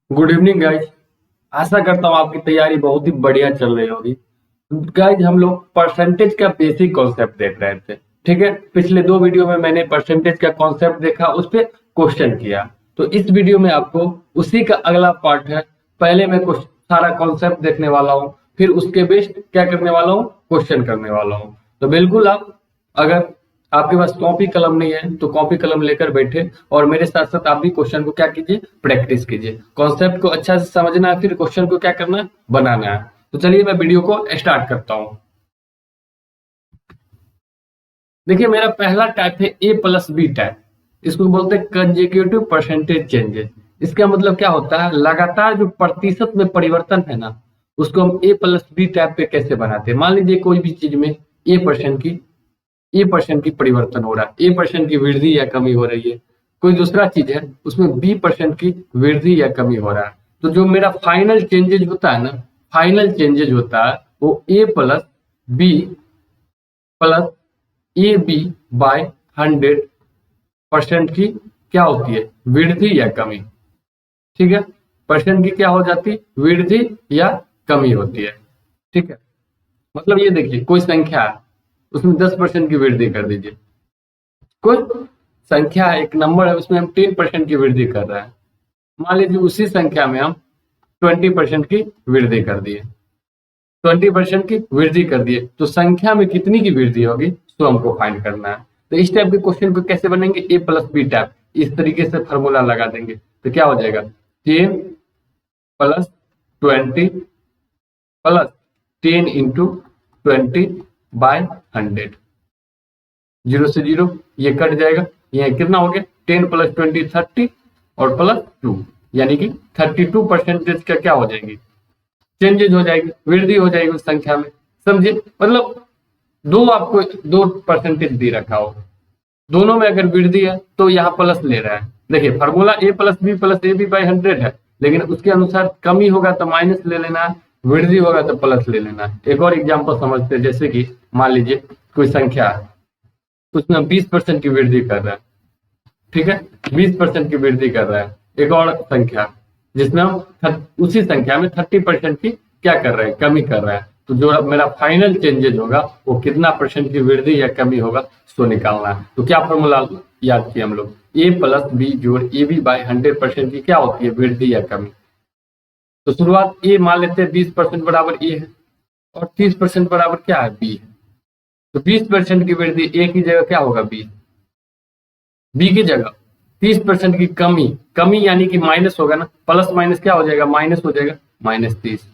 Good evening guys. आशा करता हूँ आपकी तैयारी बहुत ही बढ़िया चल रही होगी। गाइज हम लोग परसेंटेज का बेसिक कॉन्सेप्ट देख रहे थे। ठीक है, पिछले दो वीडियो में मैंने परसेंटेज का कॉन्सेप्ट देखा, उस पर क्वेश्चन किया। तो इस वीडियो में आपको उसी का अगला पार्ट है। पहले मैं कुछ सारा कॉन्सेप्ट देखने वाला हूँ, फिर उसके बेस्ड क्या करने वाला हूँ, क्वेश्चन करने वाला हूँ। तो बिल्कुल आप, अगर आपके पास कॉपी कलम नहीं है तो कॉपी कलम लेकर बैठे और मेरे साथ साथ आप भी क्वेश्चन को क्या कीजिए, प्रैक्टिस कीजिए। कॉन्सेप्ट को अच्छा से समझना है, फिर क्वेश्चन को क्या करना है, बनाना है। तो चलिए मैं वीडियो को स्टार्ट करता हूँ। देखिए, मेरा पहला टाइप है ए प्लस बी टाइप। इसको बोलते हैं कंजेक्यूटिव परसेंटेज चेंजेस। इसका मतलब क्या होता है, लगातार जो प्रतिशत में परिवर्तन है ना, उसको हम ए प्लस बी टाइप पे कैसे बनाते हैं। मान लीजिए कोई भी चीज में ए परसेंट की परिवर्तन हो रहा है, ए परसेंट की वृद्धि या कमी हो रही है। कोई दूसरा चीज है उसमें बी परसेंट की वृद्धि या कमी हो रहा है। तो जो मेरा फाइनल चेंजेज होता है ना, फाइनल चेंजेज होता है वो A plus B plus A B by 100% की क्या होती है, वृद्धि या कमी। ठीक है, परसेंट की क्या हो जाती है, वृद्धि या कमी होती है। ठीक है, मतलब ये देखिए कोई संख्या है, उसमें 10% की वृद्धि कर दीजिए। कोई संख्या है, एक नंबर है, उसमें हम 10% की वृद्धि कर रहे हैं। मान लीजिए उसी संख्या में हम 20% की वृद्धि कर दिए, 20% की वृद्धि कर दिए, तो संख्या में कितनी की वृद्धि होगी तो हमको फाइंड करना है। तो इस टाइप के क्वेश्चन को कैसे बनेंगे, ए प्लस बी टाइप। इस तरीके से फॉर्मूला लगा देंगे तो क्या हो जाएगा, 10 plus 20 plus 10 into 20 by 100। Zero से जीरो ये कट जाएगा, ये कितना हो गया, 10 प्लस 20 30 और प्लस 2, यानी कि 32% का क्या हो जाएगी, चेंजेज हो जाएगी, वृद्धि हो जाएगी उस संख्या में। समझे, मतलब दो आपको दो परसेंटेज दे रखा हो, दोनों में अगर वृद्धि है तो यहाँ प्लस ले रहा है। देखिए formula a plus A b by 100 है, लेकिन उसके अनुसार कमी होगा तो माइनस ले लेना है, वृद्धि होगा तो प्लस ले लेना है। एक और एग्जाम्पल समझते हैं, जैसे कि मान लीजिए कोई संख्या है, उसमें 20% की वृद्धि कर रहा है। ठीक है, 20% की वृद्धि कर रहा है। एक और संख्या जिसमें हम उसी संख्या में 30% की क्या कर रहे हैं, कमी कर रहा है। तो जो मेरा फाइनल चेंजेज होगा वो कितना परसेंट की वृद्धि या कमी होगा सो निकालना है। तो क्या फॉर्मूला याद किया हम लोग, ए प्लस बी जोड़ ए बी बाई 100% की क्या होती है, वृद्धि या कमी। तो शुरुआत ए मान लेते हैं, 20% बराबर ए है और 30% बराबर क्या है, बी है। तो 20% की वृद्धि ए की जगह क्या होगा, बी। बी की जगह 30% की कमी, कमी यानी कि माइनस होगा ना, प्लस माइनस क्या हो जाएगा, माइनस हो जाएगा, -30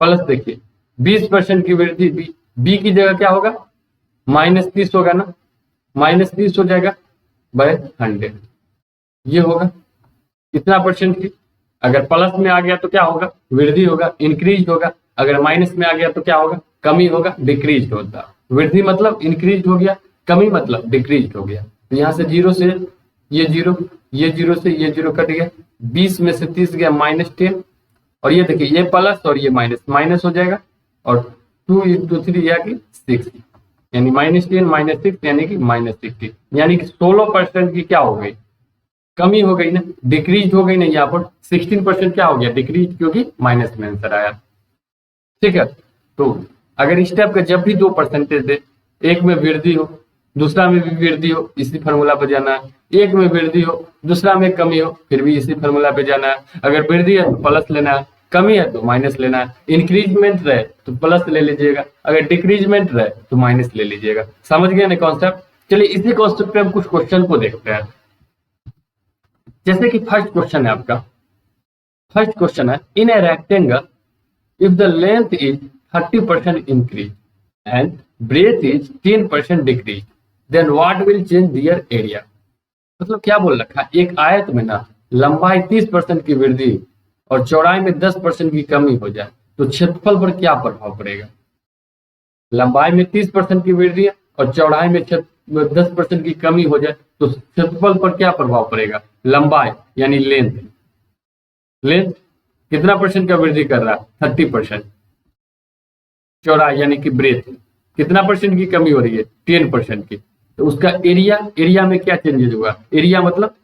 प्लस देखिए 20% की वृद्धि बी, बी की जगह क्या होगा, -30 होगा ना, -30 हो जाएगा बाय 100। ये होगा कितना परसेंट की, अगर प्लस में आ गया तो क्या होगा, वृद्धि होगा, इंक्रीज होगा। अगर माइनस में आ गया तो क्या होगा, कमी होगा, डिक्रीज होता। वृद्धि मतलब इंक्रीज हो गया, कमी मतलब डिक्रीज हो गया। तो यहाँ से जीरो से ये जीरो, ये जीरो से ये जीरो कट गया, 20 में से 30 गया -10, और ये देखिए ये प्लस और ये माइनस, माइनस हो जाएगा, और 2 इंटू 3 यानी 6, यानी -10 -6 यानी कि -60, यानी कि 16% की क्या हो गई, कमी हो गई ना, डिक्रीज हो गई ना। यहाँ पर 16% क्या हो गया, डिक्रीज, क्योंकि माइनस में आंसर आया। ठीक है, तो अगर इस टाइप का जब भी दो परसेंटेज दे, एक में वृद्धि हो दूसरा में भी वृद्धि हो, इसी फॉर्मूला पे जाना है। एक में वृद्धि हो दूसरा में कमी हो, फिर भी इसी फॉर्मूला पे जाना है। अगर वृद्धि है तो प्लस लेना है, कमी है तो माइनस लेना है। इंक्रीजमेंट रहे तो प्लस ले लीजिएगा, अगर डिक्रीजमेंट रहे तो माइनस ले लीजिएगा। समझ गए ना कॉन्सेप्ट। चलिए इसी कॉन्सेप्ट पे हम कुछ क्वेश्चन को देखते हैं। जैसे कि फर्स्ट क्वेश्चन है आपका, फर्स्ट क्वेश्चन है, in a rectangle if the length is 30% increase and breadth is 10% decrease, then what will change their area। मतलब क्या बोल रखा है, एक आयत में ना लंबाई 30% की वृद्धि और चौड़ाई में 10% की कमी हो जाए तो क्षेत्रफल पर क्या प्रभाव पड़ेगा। लंबाई में 30% की वृद्धि है और चौड़ाई में 10% की कमी हो जाए तो क्षेत्रफल पर क्या प्रभाव पड़ेगा। लंबाई यानी लेंथ, लेंथ कितना परसेंट का वृद्धि कर रहा है, 30%। चौड़ाई यानी कि ब्रेथ कितना परसेंट की कमी हो रही है, 10% की। तो उसका एरिया, एरिया में क्या चेंजेस हुआ, एरिया मतलब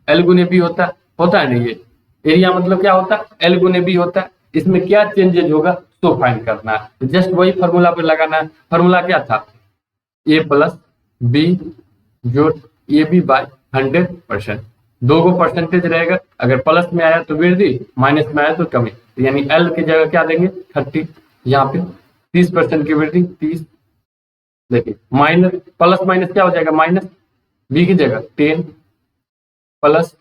एल गुने बी होता है ना, ये एरिया मतलब क्या होता है, एल गुने बी होता है। इसमें क्या चेंजेज होगा तो फाइंड करना है, तो जस्ट वही फॉर्मूला पे लगाना है। फॉर्मूला क्या था, ए प्लस बी जो ए बी बाय 100%। दो को परसेंटेज रहेगा, अगर प्लस में आया तो वृद्धि, माइनस में आया तो कमी, तो यानी एल की जगह क्या देंगे 30, यहाँ पे 30% की वृद्धि 30। देखिए माइनस प्लस माइनस क्या हो जाएगा माइनस, बी की जगह 10 प्लस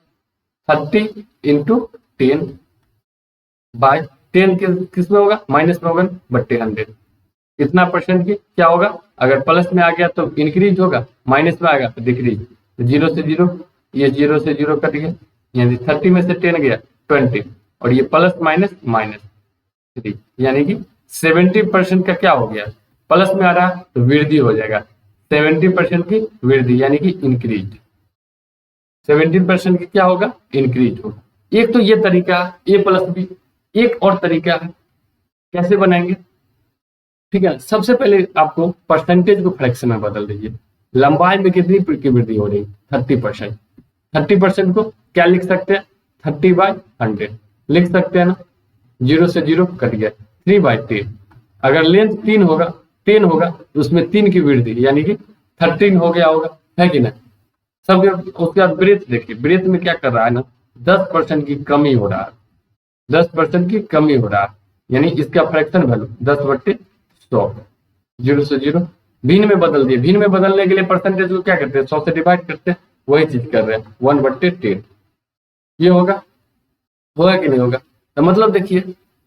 30 इंटू 10 बाय 10 किस में होगा माइनस में होगा बट्टे 100। इतना परसेंट की क्या होगा, अगर प्लस में आ गया तो इंक्रीज होगा, माइनस में आएगा तो डिक्रीज। तो 0 से 0, ये 0 से 0 कट गया, यानी 30 में से 10 गया 20, और ये प्लस माइनस माइनस 3, यानी कि 70% का क्या हो गया, प्लस में आ रहा है तो वृद्धि हो जाएगा, 70% की वृद्धि यानी कि इंक्रीज। 17% की क्या होगा इंक्रीज होगा। एक तो ये तरीका ए प्लस बी, एक और तरीका है कैसे बनाएंगे, ठीक है। सबसे पहले आपको परसेंटेज को फ्रैक्शन में बदल दीजिए। लंबाई में कितनी की वृद्धि हो रही है 30%। 30% को क्या लिख सकते हैं 30/100 लिख सकते हैं ना, 0 से 0 कट गया 3/10। अगर लेंथ 3 होगा 10 होगा तो उसमें 3 की वृद्धि यानी कि 13 हो गया होगा, है कि नहीं। सब उसके बाद ब्रेथ देखिए, ब्रेथ में क्या कर रहा है ना 10% की कमी हो रहा है, 10% की कमी हो रहा है, यानी इसका फ्रैक्शन वैल्यू 10/100। 0 से 0 भिन्न में बदल दिए, भिन्न में बदलने के लिए परसेंटेज को क्या करते हैं 100 से डिवाइड करते हैं, वही चीज कर रहे हैं 1/10। ये होगा कि नहीं होगा। तो मतलब देखिए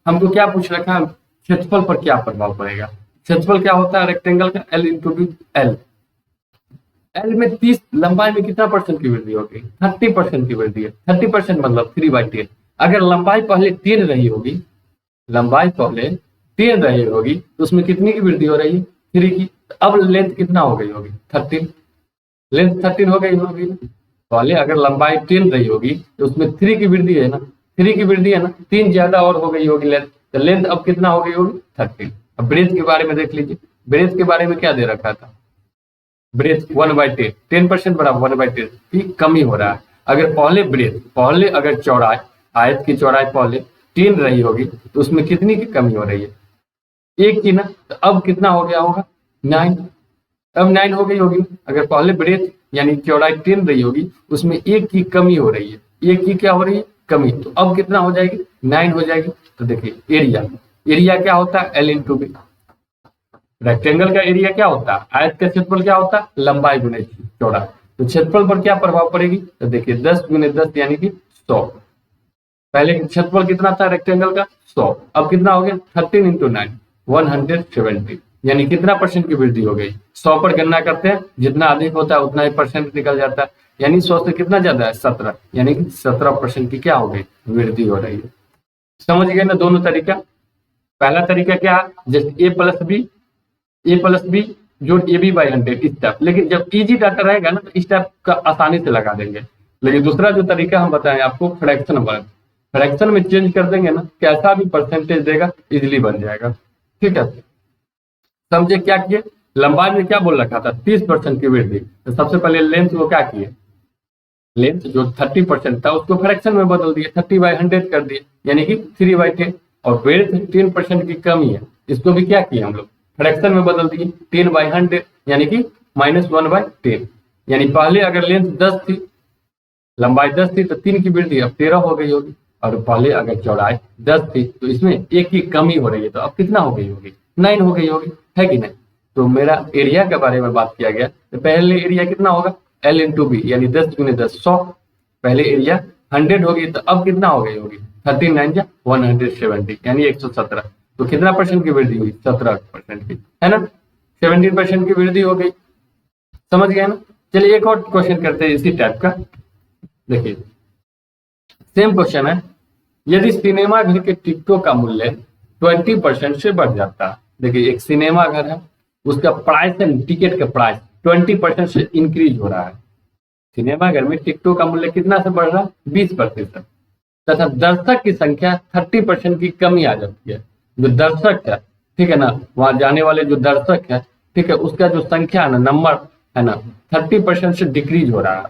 हमको क्या पूछ रखा है, क्षेत्रफल पर क्या प्रभाव पड़ेगा। क्षेत्रफल क्या होता है रेक्टेंगल का, एल इंटू बी। एल में 30, लंबाई में कितना परसेंट की वृद्धि होगी 30% की वृद्धि है। 30% मतलब 3/10। अगर लंबाई पहले 10 रही होगी, लंबाई पहले 10 रही होगी तो उसमें कितनी की वृद्धि हो रही है 3 की। अब लेंथ कितना हो गई होगी 13, लेंथ 13 हो गई होगी ना। पहले अगर लंबाई 10 रही होगी तो उसमें 3 की वृद्धि है ना, 3 की वृद्धि है ना, 3 ज्यादा और हो गई होगी लेंथ, तो लेंथ अब कितना हो गई होगी 13। अब ब्रेथ के बारे में देख लीजिए, ब्रेथ के बारे में क्या दे रखा था, ब्रेथ 1/10, 10% बराबर 1/10 की कमी हो रहा है। अगर पहले ब्रेथ, पहले अगर चौड़ाई, आयत की चौड़ाई पहले 10 रही होगी तो उसमें कितनी की कमी हो रही है 1 की ना, तो अब कितना हो गया होगा 9। अब 9 हो गई होगी। अगर पहले ब्रेथ यानी चौड़ाई 10 रही होगी उसमें 1 की कमी हो रही है, 1 की क्या हो रही है कमी, तो अब कितना हो जाएगी 9 हो जाएगी। तो देखिए एरिया, एरिया क्या होता है एल इंटू बी। रेक्टेंगल का एरिया क्या होता है, आयत का क्षेत्रफल क्या होता है लंबाई गुने चौड़ा, तो क्षेत्रफल पर क्या प्रभाव पड़ेगी, तो देखिए 10 गुने 10 यानी कि 100। पहले क्षेत्रफल कितना था रेक्टेंगल का 100, अब कितना हो गया 13 इंटू 9 170, यानी कितना परसेंट की वृद्धि हो गई। 100 पर गणना करते हैं, जितना अधिक होता है उतना ही परसेंट निकल जाता है, यानी 100 से कितना ज्यादा है 17, यानी कि 17% की क्या हो गई वृद्धि हो रही है। समझ गए ना दोनों तरीका। पहला तरीका क्या है जैसे ए प्लस बी जो ए बी बाई 100 स्टेप, लेकिन जब इजी डाटा रहेगा ना तो स्टेप का आसानी से लगा देंगे। लेकिन दूसरा जो तरीका हम बताएं आपको फ्रैक्शन वर्क, फ्रैक्शन में चेंज कर देंगे ना, कैसा भी परसेंटेज देगा इजिली बन जाएगा, ठीक है। समझे क्या किए, लंबाई में क्या बोल रखा था 30% की वृद्धि, तो सबसे पहले लेंथ को क्या किए, लेंथ जो 30% था उसको फ्रैक्शन में बदल दिए, 30/100 कर दिए यानी कि 3/10। और ब्रेथ 10% की कमी है, इसको भी क्या किया हम लोग फ्रैक्शन में बदल दिए 10/100 यानी कि -1/10। यानी पहले अगर लेंथ 10 थी, लंबाई 10 थी तो 3 की वृद्धि अब 13 हो गई होगी, और पहले अगर चौड़ाई 10 थी तो इसमें 1 की कमी हो रही है, तो अब कितना हो गई होगी 9 हो गई होगी, है कि नहीं। तो मेरा एरिया के बारे में बात किया गया, तो पहले एरिया कितना होगा एल इंटू बी यानी 10 गुने 10 100। पहले एरिया 100 होगी तो अब कितना हो गई होगी 13 9 170 यानी 117। तो कितना परसेंट की वृद्धि हुई 17% की, है ना, 17% की वृद्धि हो गई। समझ गए ना। चलिए एक और क्वेश्चन करते हैं इसी टाइप का। देखिए सेम क्वेश्चन है, यदि सिनेमा घर के टिकटों का मूल्य 20% से बढ़ जाता है। देखिए एक सिनेमा घर है, उसका प्राइस है, टिकट का प्राइस 20% से इंक्रीज हो रहा है। सिनेमा घर में टिकटों का मूल्य कितना से बढ़ रहा है 20%, तथा दर्शक की संख्या 30% की कमी आ जाती है। जो दर्शक है, ठीक है ना, वहां जाने वाले जो दर्शक है, ठीक है, उसका जो संख्या है ना, नंबर है ना, 30% से डिक्रीज हो रहा है।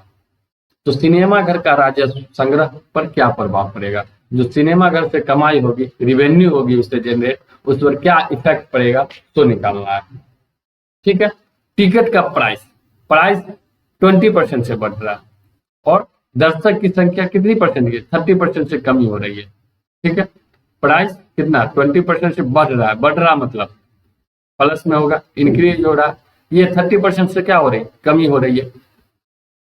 तो सिनेमा घर का राजस्व संग्रह पर क्या प्रभाव पड़ेगा? जो सिनेमा घर से कमाई होगी, रिवेन्यू होगी उससे जनरेट, उस पर क्या इफेक्ट पड़ेगा तो निकालना है। ठीक है। टिकट का प्राइस प्राइस 20% से बढ़ रहा है और दर्शक की संख्या कितनी परसेंट की? 30% से कमी हो रही है। ठीक है। प्राइस कितना? 20% से बढ़ रहा मतलब प्लस में होगा, इंक्रीज हो रहा है। ये 30% से क्या हो रही? कमी हो रही है।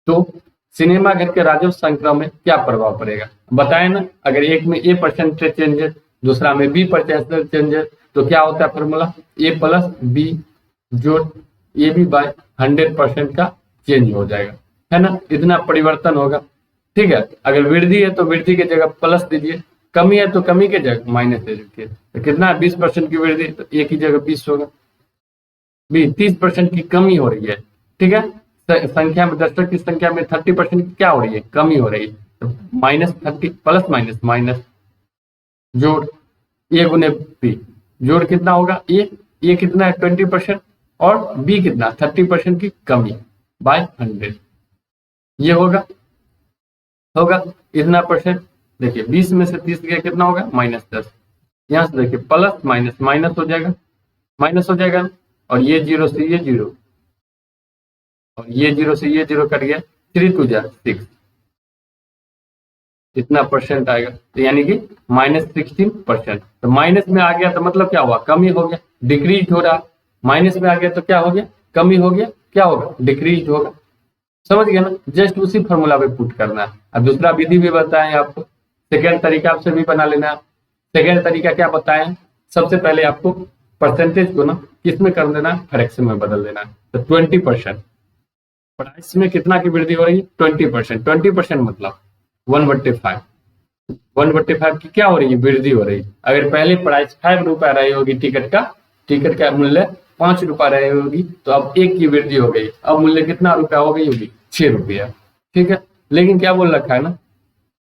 तो सिनेमा घर के राजस्व संग्रह में क्या प्रभाव पड़ेगा? बताए ना, अगर एक में ए परसेंटेज चेंजेस, दूसरा में बी परसेंटेज चेंजेस, तो क्या होता है फॉर्मूला? ए प्लस बी जोड़ ए बी बाय 100% का चेंज हो जाएगा, है ना? इतना परिवर्तन होगा। ठीक है। अगर वृद्धि है तो वृद्धि की जगह प्लस दीजिए, कमी है तो कमी की जगह माइनस दे दीजिए। तो कितना है? 20% की वृद्धि, तो ए की जगह 20 होगा। बी 30% की कमी हो रही है। ठीक है। संख्या में, दर्शक की संख्या में 30% की क्या हो रही है? कमी हो रही है। तो -30 प्लस माइनस माइनस जोड़ ए गुने बी, जोड़ कितना होगा? ए कितना है? 20% और बी कितना? 30% की कमी बाय 100। ये होगा इतना परसेंट। देखिए 20 में से 30 गया कितना होगा? -10। यहां से देखिए प्लस माइनस माइनस हो जाएगा, माइनस हो जाएगा, और ये जीरो से ये जीरो, और ये जीरो से ये जीरो कट गया, 3 2 जा 6, इतना परसेंट आएगा। तो यानी कि -16%। तो माइनस में आ गया तो मतलब क्या हुआ? कमी हो गया, डिक्रीज हो रहा। माइनस में आ गया तो क्या हो गया? कमी हो गया। क्या होगा? डिक्रीज होगा। समझ गया ना? जस्ट उसी फॉर्मूला पे पुट करना है। अब दूसरा विधि भी बताएं आपको, सेकेंड तरीका आपसे भी बना लेना है। सेकेंड तरीका क्या बताएं? सबसे पहले आपको परसेंटेज को ना किस में कर देना है? फ्रैक्शन में बदल देना है। तो 20%, प्राइस में कितना की वृद्धि हो रही है? 20%। 20% मतलब 1/5। 1/5 की क्या हो रही है? वृद्धि हो रही है। अगर पहले प्राइस 5 रुपया रही होगी टिकट का मूल्य 5 रुपया रही होगी, तो अब एक की वृद्धि हो गई, अब मूल्य कितना रुपया हो गई होगी? 6 रुपया। ठीक है। लेकिन क्या बोल रखा है ना,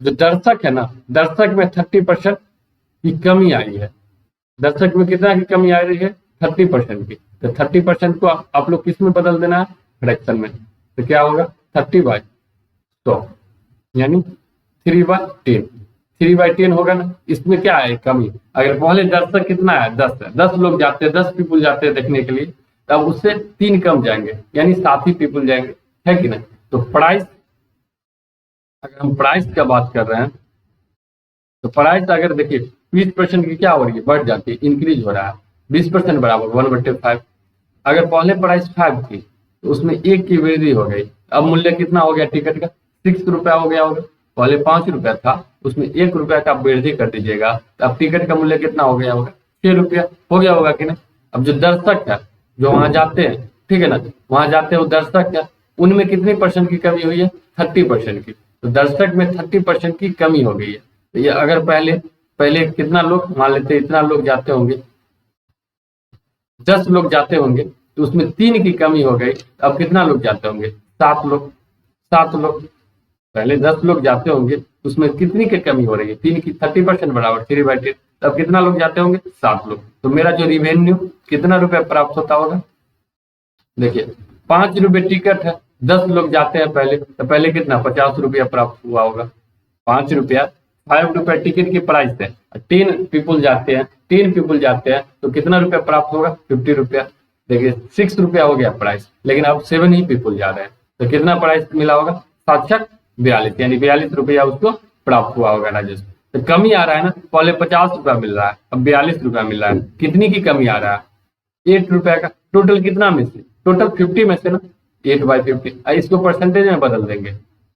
जो दर्शक है ना, दर्शक में 30% की कमी आई है। दर्शक में कितना की कमी आ रही है? 30% की। तो 30% को आप लोग किस में बदल देना है? फ्रैक्शन में। तो क्या होगा? 30/100, यानी 3/10। 3/10 होगा ना। इसमें क्या है? कमी। अगर पहले दर्शक कितना है? 10 है, 10 लोग जाते हैं, 10 पीपुल जाते हैं देखने के लिए, तब उससे 3 कम जाएंगे, यानी 7 ही पीपुल जाएंगे, है कि नहीं? तो प्राइस, अगर हम प्राइस का बात कर रहे हैं, तो प्राइस अगर देखिए 20% की क्या हो रही है? बढ़ जाती है, इंक्रीज हो रहा है। 20% बराबर 1/5। अगर पहले प्राइस 5 थी तो उसमें एक की वृद्धि हो गई, अब मूल्य कितना हो गया टिकट का? 6 रुपया हो गया होगा। पहले 5 रुपया था, उसमें 1 रुपया का वृद्धि कर दीजिएगा, तो अब टिकट का मूल्य कितना हो गया होगा? 6 रुपया हो गया होगा कि नहीं? अब जो दर्शक है, जो वहां जाते हैं, ठीक है ना, वहां जाते हैं वो दर्शक है, उनमें कितनी परसेंट की कमी हुई है? 30% की। तो दर्शक में 30% की कमी हो गई है। तो ये अगर पहले पहले कितना लोग, मान लेते इतना लोग जाते होंगे, 10 लोग जाते होंगे, तो उसमें 3 की कमी हो गई, अब कितना लोग जाते होंगे? 7 लोग। 7 लोग, पहले 10 लोग जाते होंगे, उसमें कितनी की कमी हो रही है? 3 की। 30% बराबर 3/10। तब कितना लोग जाते होंगे? 7 लोग। तो मेरा जो रिवेन्यू कितना रुपया प्राप्त होता होगा? देखिए 5 रुपए टिकट है, 10 लोग जाते हैं पहले, तो पहले कितना? 50 रुपया प्राप्त हुआ होगा। 5 रुपया, 5 रुपया टिकट की प्राइस है, 10 पीपुल जाते हैं, 10 पीपुल जाते हैं, तो कितना रुपया प्राप्त होगा? 50 रुपया। देखिए 6 रुपया हो गया प्राइस, लेकिन अब 7 ही पीपुल जा रहे हैं, तो कितना प्राइस मिला होगा? 7×42, यानी 42 रुपया उसको प्राप्त हुआ होगा राजस्व। तो कमी आ रहा है ना, पहले 50 रुपया मिल रहा है, अब 42 रुपया मिल रहा है। कितनी की कमी आ रहा है? 8 रुपया का। टोटल कितना में से? टोटल 50 में से ना, 8/50। इसको परसेंटेज में बदल देंगे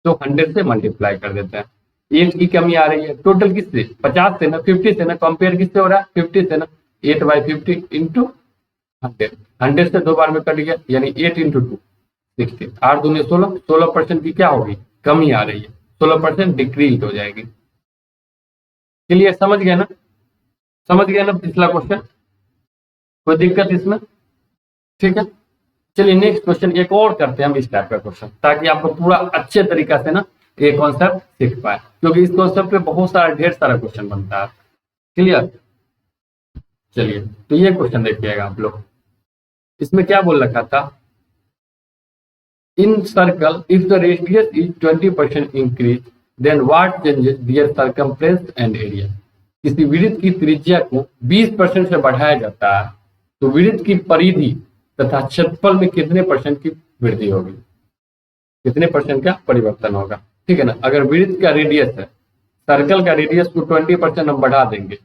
तो 100 से मल्टीप्लाई कर देते हैं। 8 की कमी आ रही है, टोटल किससे? 50 से ना, 50 से ना, कंपेयर किससे हो रहा है? 50 से ना। 8/50 इंटू 100, 100 से 2 बार में कट गया, यानी 8 इंटू 2 16, 8 दूनी 16, 16% की क्या होगी? कमी आ रही है, 16% डिक्रीज हो जाएगी। चलिए समझ गए ना? समझ गए ना पिछला क्वेश्चन? कोई दिक्कत इसमें? ठीक है। चलिए नेक्स्ट क्वेश्चन एक और करते हैं हम इस टाइप का क्वेश्चन, ताकि आपको पूरा अच्छे तरीका से ना ये कॉन्सेप्ट सीख पाए, क्योंकि इस कॉन्सेप्ट पे बहुत सारा ढेर सारा क्वेश्चन बनता है। क्लियर? चलिए तो ये क्वेश्चन देखिएगा आप लोग। इसमें क्या बोल रखा था? In circle if the radius is 20% increase then what changes their circumference and area. किसी वृत्त की त्रिज्या को 20% से बढ़ाया जाता है तो वृत्त की परिधि तथा क्षेत्रफल में कितने परसेंट की वृद्धि होगी, कितने परसेंट का परिवर्तन होगा। ठीक है ना, अगर वृत्त का रेडियस है, सर्कल का रेडियस को 20% हम बढ़ा देंगे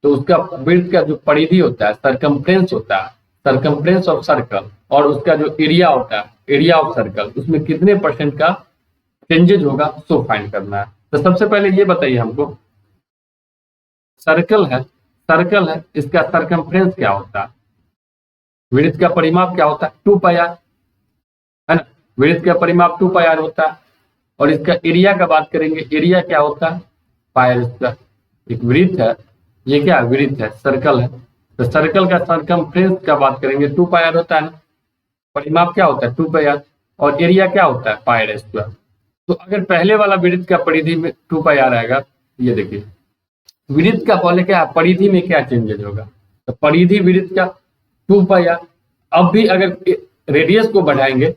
तो उसका वृत्त का जो परिधि होता है, सर्कमफ्रेंस होता है, सर्कमफ्रेंस ऑफ सर्कल, और उसका जो एरिया होता है, एरिया ऑफ सर्कल, उसमें कितने परसेंट का चेंजेज होगा सो फाइंड करना है। तो सबसे पहले ये बताइए हमको, सर्कल है, सर्कल है, इसका सर्कमफ्रेंस क्या होता है, वृत्त का परिमाप क्या होता है, 2 पाई आर, है ना, वृत्त का परिमाप 2 पाई आर होता है। और इसका एरिया का बात करेंगे, एरिया क्या होता है, पाई आर स्क्वायर। एक वृत्त है, ये क्या वृत्त है, सर्कल है, तो सर्कल का सर्कमफ्रेंस का बात करेंगे 2 पाई आर होता है ना, परिमाप क्या होता है 2 पाई आर, और एरिया क्या होता है पाई आर स्क्वायर। तो अगर पहले वाला वृत्त का परिधि में 2 पाई आर आएगा, ये देखिए वृत्त का पहले क्या परिधि में क्या चेंजेज होगा, तो परिधि वृत्त का 2 पाई आर। अब भी अगर रेडियस को बढ़ाएंगे,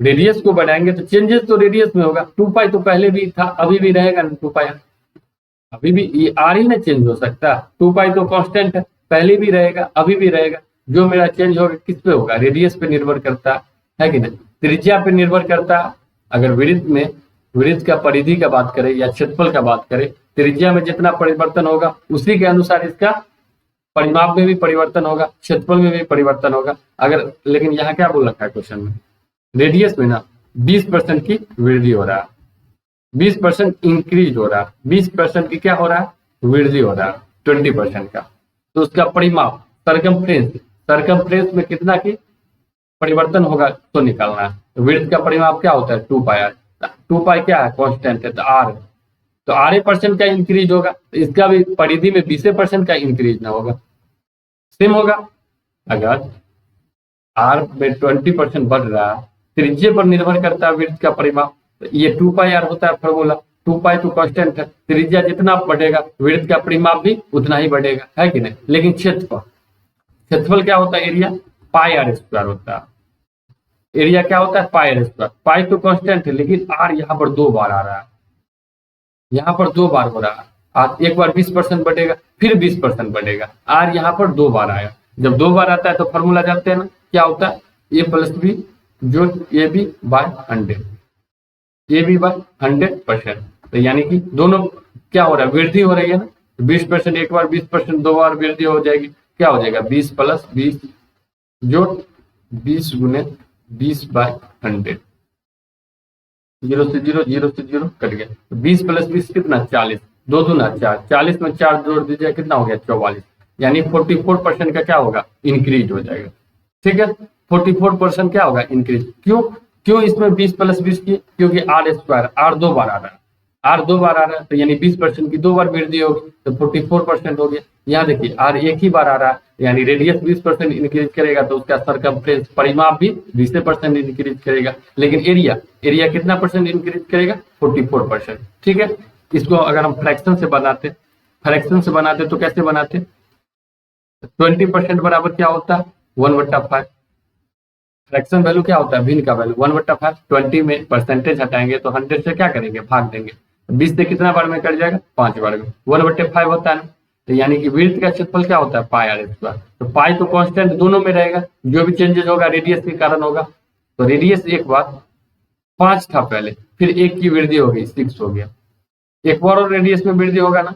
रेडियस को बढ़ाएंगे तो चेंजेस तो रेडियस में होगा, 2 पाई तो पहले भी था, अभी भी रहेगा ना 2 पाई आर, अभी भी ये आर ही ना चेंज हो सकता, 2 पाई तो कांस्टेंट है, पहले भी रहेगा अभी भी रहेगा। जो मेरा चेंज होगा किस पे होगा, रेडियस पे निर्भर करता है कि नहीं, त्रिज्या पे निर्भर करता है। अगर वृत्त में, वृत्त का परिधि का बात करें या क्षेत्रफल का बात करें, त्रिज्या में जितना परिवर्तन होगा उसी के अनुसार इसका परिमाप में भी परिवर्तन होगा, क्षेत्रफल में भी परिवर्तन होगा। अगर लेकिन यहाँ क्या बोल रखा है क्वेश्चन में, रेडियस में ना 20% की वृद्धि हो रहा है, 20% इंक्रीज हो रहा है, 20% की क्या हो रहा है, वृद्धि हो रहा है 20% का। तो उसका परिमाप सर्कमफ्रेंस, सर्कमफ्रेंस में कितना की परिवर्तन होगा तो निकालना है। तो वृत्त का परिमाप क्या होता है 2 पाई आर, 2 पाई क्या है कांस्टेंट है, तो आर, तो आर परसेंट का इंक्रीज होगा, तो इसका भी परिधि में 20% का इंक्रीज ना होगा, सेम होगा। अगर आर में 20% बढ़ रहा है, त्रिज्या पर निर्भर करता है वृत्त का परिमाप, तो ये 2 पाई आर होता है फॉर्मूला, 2 पाई तो कांस्टेंट है, त्रिज्या जितना बढ़ेगा वृत्त का परिमाप भी उतना ही बढ़ेगा, है कि नहीं। लेकिन क्षेत्रफल, क्षेत्रफल क्या होता है, एरिया पाई आर स्क्वायर होता है, एरिया क्या होता है पाई आर स्क्वायर। पाई तो कांस्टेंट है लेकिन आर यहाँ पर 2 बार आ रहा है, यहाँ पर 2 बार हो रहा है, आज एक बार 20% बढ़ेगा फिर 20% बढ़ेगा, आर यहाँ पर 2 बार आया। जब 2 बार आता है तो फॉर्मूला जानते हैं ना, क्या होता है ए प्लस बी जो a B by 100, a B by 100%। तो यानी कि दोनों क्या हो रहा है, वृद्धि हो रही है ना, 20% एक बार, 20% 2 बार वृद्धि हो जाएगी, क्या हो जाएगा 20 प्लस 20 जो 20 गुने 20 बाय 100, 0 से 0, 0 से 0 कट गया, 20 प्लस 20 कितना 40, 2 दूना 4, 40 में 4 जोड़ दीजिए कितना हो गया 44, यानी 44% का क्या होगा इंक्रीज हो जाएगा। ठीक है, 44% क्या होगा इंक्रीज, क्यों क्यों इसमें 20 प्लस 20 की, क्योंकि आर स्क्वायर, आर 2 बार आ रहा है, आर 2 बार आ रहा है तो यानी 20% की 2 बार वृद्धि होगी तो 44% हो गया। यहाँ देखिए आर एक ही बार आ रहा है, यानी रेडियस 20% इंक्रीज करेगा तो उसका सर्कमफ्रेंस परिमाप भी 20% इंक्रीज करेगा। लेकिन एरिया, एरिया कितना परसेंट इंक्रीज करेगा 44%। ठीक है, इसको अगर हम फ्रैक्शन से बनाते, फ्रैक्शन से बनाते तो कैसे बनाते, 20% बराबर क्या होता है 1/5, फ्रैक्शन वैल्यू क्या होता है भिन्न का वैल्यू 1/5, 20 में परसेंटेज हटाएंगे तो 100 से क्या करेंगे भाग देंगे, 20 से कितना बार में कट जाएगा 5 बार में, 1/5 होता है ना। तो यानी कि वृत्त का क्षेत्रफल क्या होता है पाई आर स्क्वायर, तो पाई तो कांस्टेंट दोनों में रहेगा, जो भी चेंजेस होगा रेडियस के कारण होगा। तो रेडियस एक बार 5 था पहले, फिर 1 की वृद्धि हो गई 6 हो गया, एक बार और रेडियस में वृद्धि होगा ना,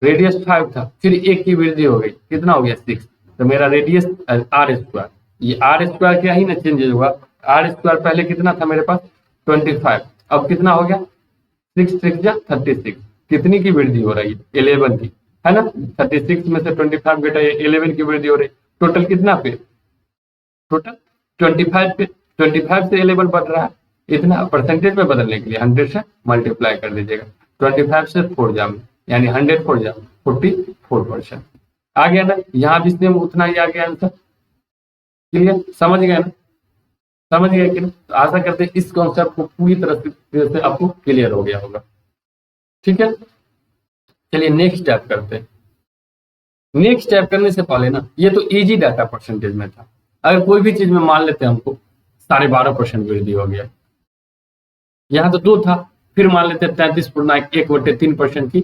रेडियस 5 था फिर 1 की वृद्धि हो गई कितना हो गया 6, तो मेरा रेडियस आर स्क्वायर, ये आर स्क्वायर क्या ही ना चेंजेस होगा, आर स्क्वायर पहले कितना था मेरे पास 25, अब कितना हो गया 6 6 जा 36, कितनी की वृद्धि हो रही है 11 की, है ना, 36 में से 25 बेटा 11 की वृद्धि हो रही, टोटल कितना पे, टोटल 25 पे, 25 से 11 बढ़ रहा है, इतना परसेंटेज में बदलने के लिए 100 से मल्टीप्लाई कर दीजिएगा, 25 से 4 जाम यानी 100 4 जाम 44%। आ गया ना, यहाँ भी सेम उतना ही आ गया आंसर, क्लियर, समझ गए ना, समझ गए कि तो आशा करते हैं इस कॉन्सेप्ट को पूरी तरह से आपको क्लियर हो गया होगा। ठीक है, चलिए नेक्स्ट स्टेप करते हैं। नेक्स्ट स्टेप करने से पहले ना, ये तो इजी डाटा परसेंटेज में था, अगर कोई भी चीज में मान लेते हैं हमको 12.5% वृद्धि हो गया, यहाँ तो 2 था, फिर मान लेते 33.1/3% की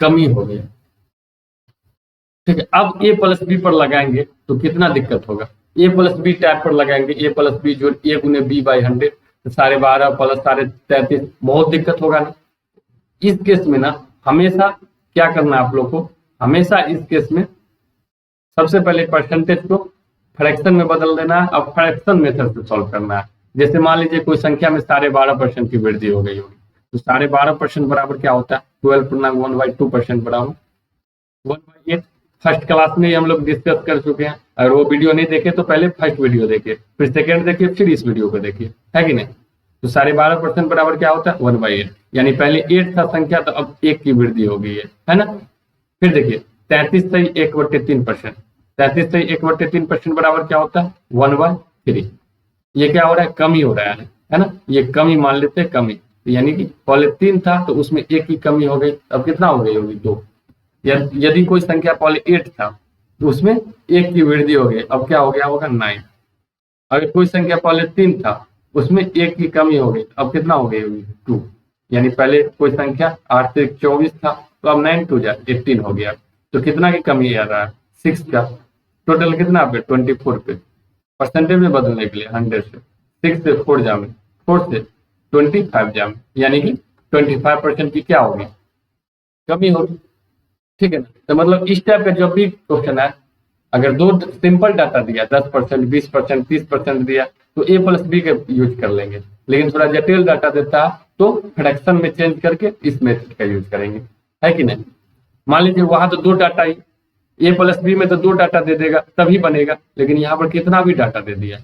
कमी हो गई। ठीक है, अब ए प्लस बी पर लगाएंगे तो कितना दिक्कत होगा। ए प्लस बी टैब पर लगाएंगे, ए प्लस बी जो ए गुने बी बाई 100, तो 12.5 प्लस 33.5, बहुत दिक्कत होगा ना। इस केस में ना हमेशा क्या करना है आप लोग को, हमेशा इस केस में सबसे पहले परसेंटेज को फ्रैक्शन में बदल देना है। अब फ्रैक्शन मेथड से सॉल्व करना है। जैसे मान लीजिए कोई संख्या में 12.5% की वृद्धि हो गई होगी, तो 12.5% बराबर क्या होता है, 12.1/2% बराबर 1/8। फर्स्ट क्लास में ही हम लोग डिस्कस कर चुके हैं। अगर वो वीडियो नहीं देखे तो पहले फर्स्ट वीडियो देखिए, फिर सेकेंड देखिए, फिर इस वीडियो को देखिए, है कि नहीं। तो 12.5% बराबर क्या होता है, 1/8। यानी पहले 8 था संख्या, तो अब 1 की वृद्धि हो गई है ना। फिर देखिए 33 सही 1/3%, 33 सही 1/3% बराबर क्या होता है, 1/3। ये क्या हो रहा है, कमी हो रहा है ना। ये कमी मान लेते हैं, कमी, यानी कि पहले 3 था तो उसमें 1 की कमी हो गई, अब कितना हो गई होगी, 2। यदि कोई संख्या पहले 8 था तो उसमें 1 की वृद्धि हो गई, अब क्या हो गया होगा, 9। अगर कोई संख्या पहले 3 था उसमें 1 की कमी हो गई, अब कितना हो गई होगी, 2। यानी पहले कोई संख्या 8 से 24 था, तो अब 9 2 18 हो गया। तो कितना की कमी आ रहा है, 6 का। टोटल कितना पे, 24 पे। परसेंटेज में बदलने के लिए 100 से 6 से 4 जामे, 4 से 25 जामे, यानी कि 25% की क्या होगी, कमी होगी। ठीक है ना। तो मतलब इस टाइप का जब भी क्वेश्चन है, अगर 2 सिंपल डाटा दिया, 10%, 20%, 30% दिया, तो ए प्लस बी का यूज कर लेंगे। लेकिन थोड़ा जटिल डाटा देता है तो फ्रैक्शन में चेंज करके इस मेथड का यूज करेंगे, है कि नहीं। मान लीजिए वहां तो 2 डाटा ही, ए प्लस बी में तो 2 डाटा दे देगा तभी बनेगा, लेकिन यहाँ पर कितना भी डाटा दे दिया,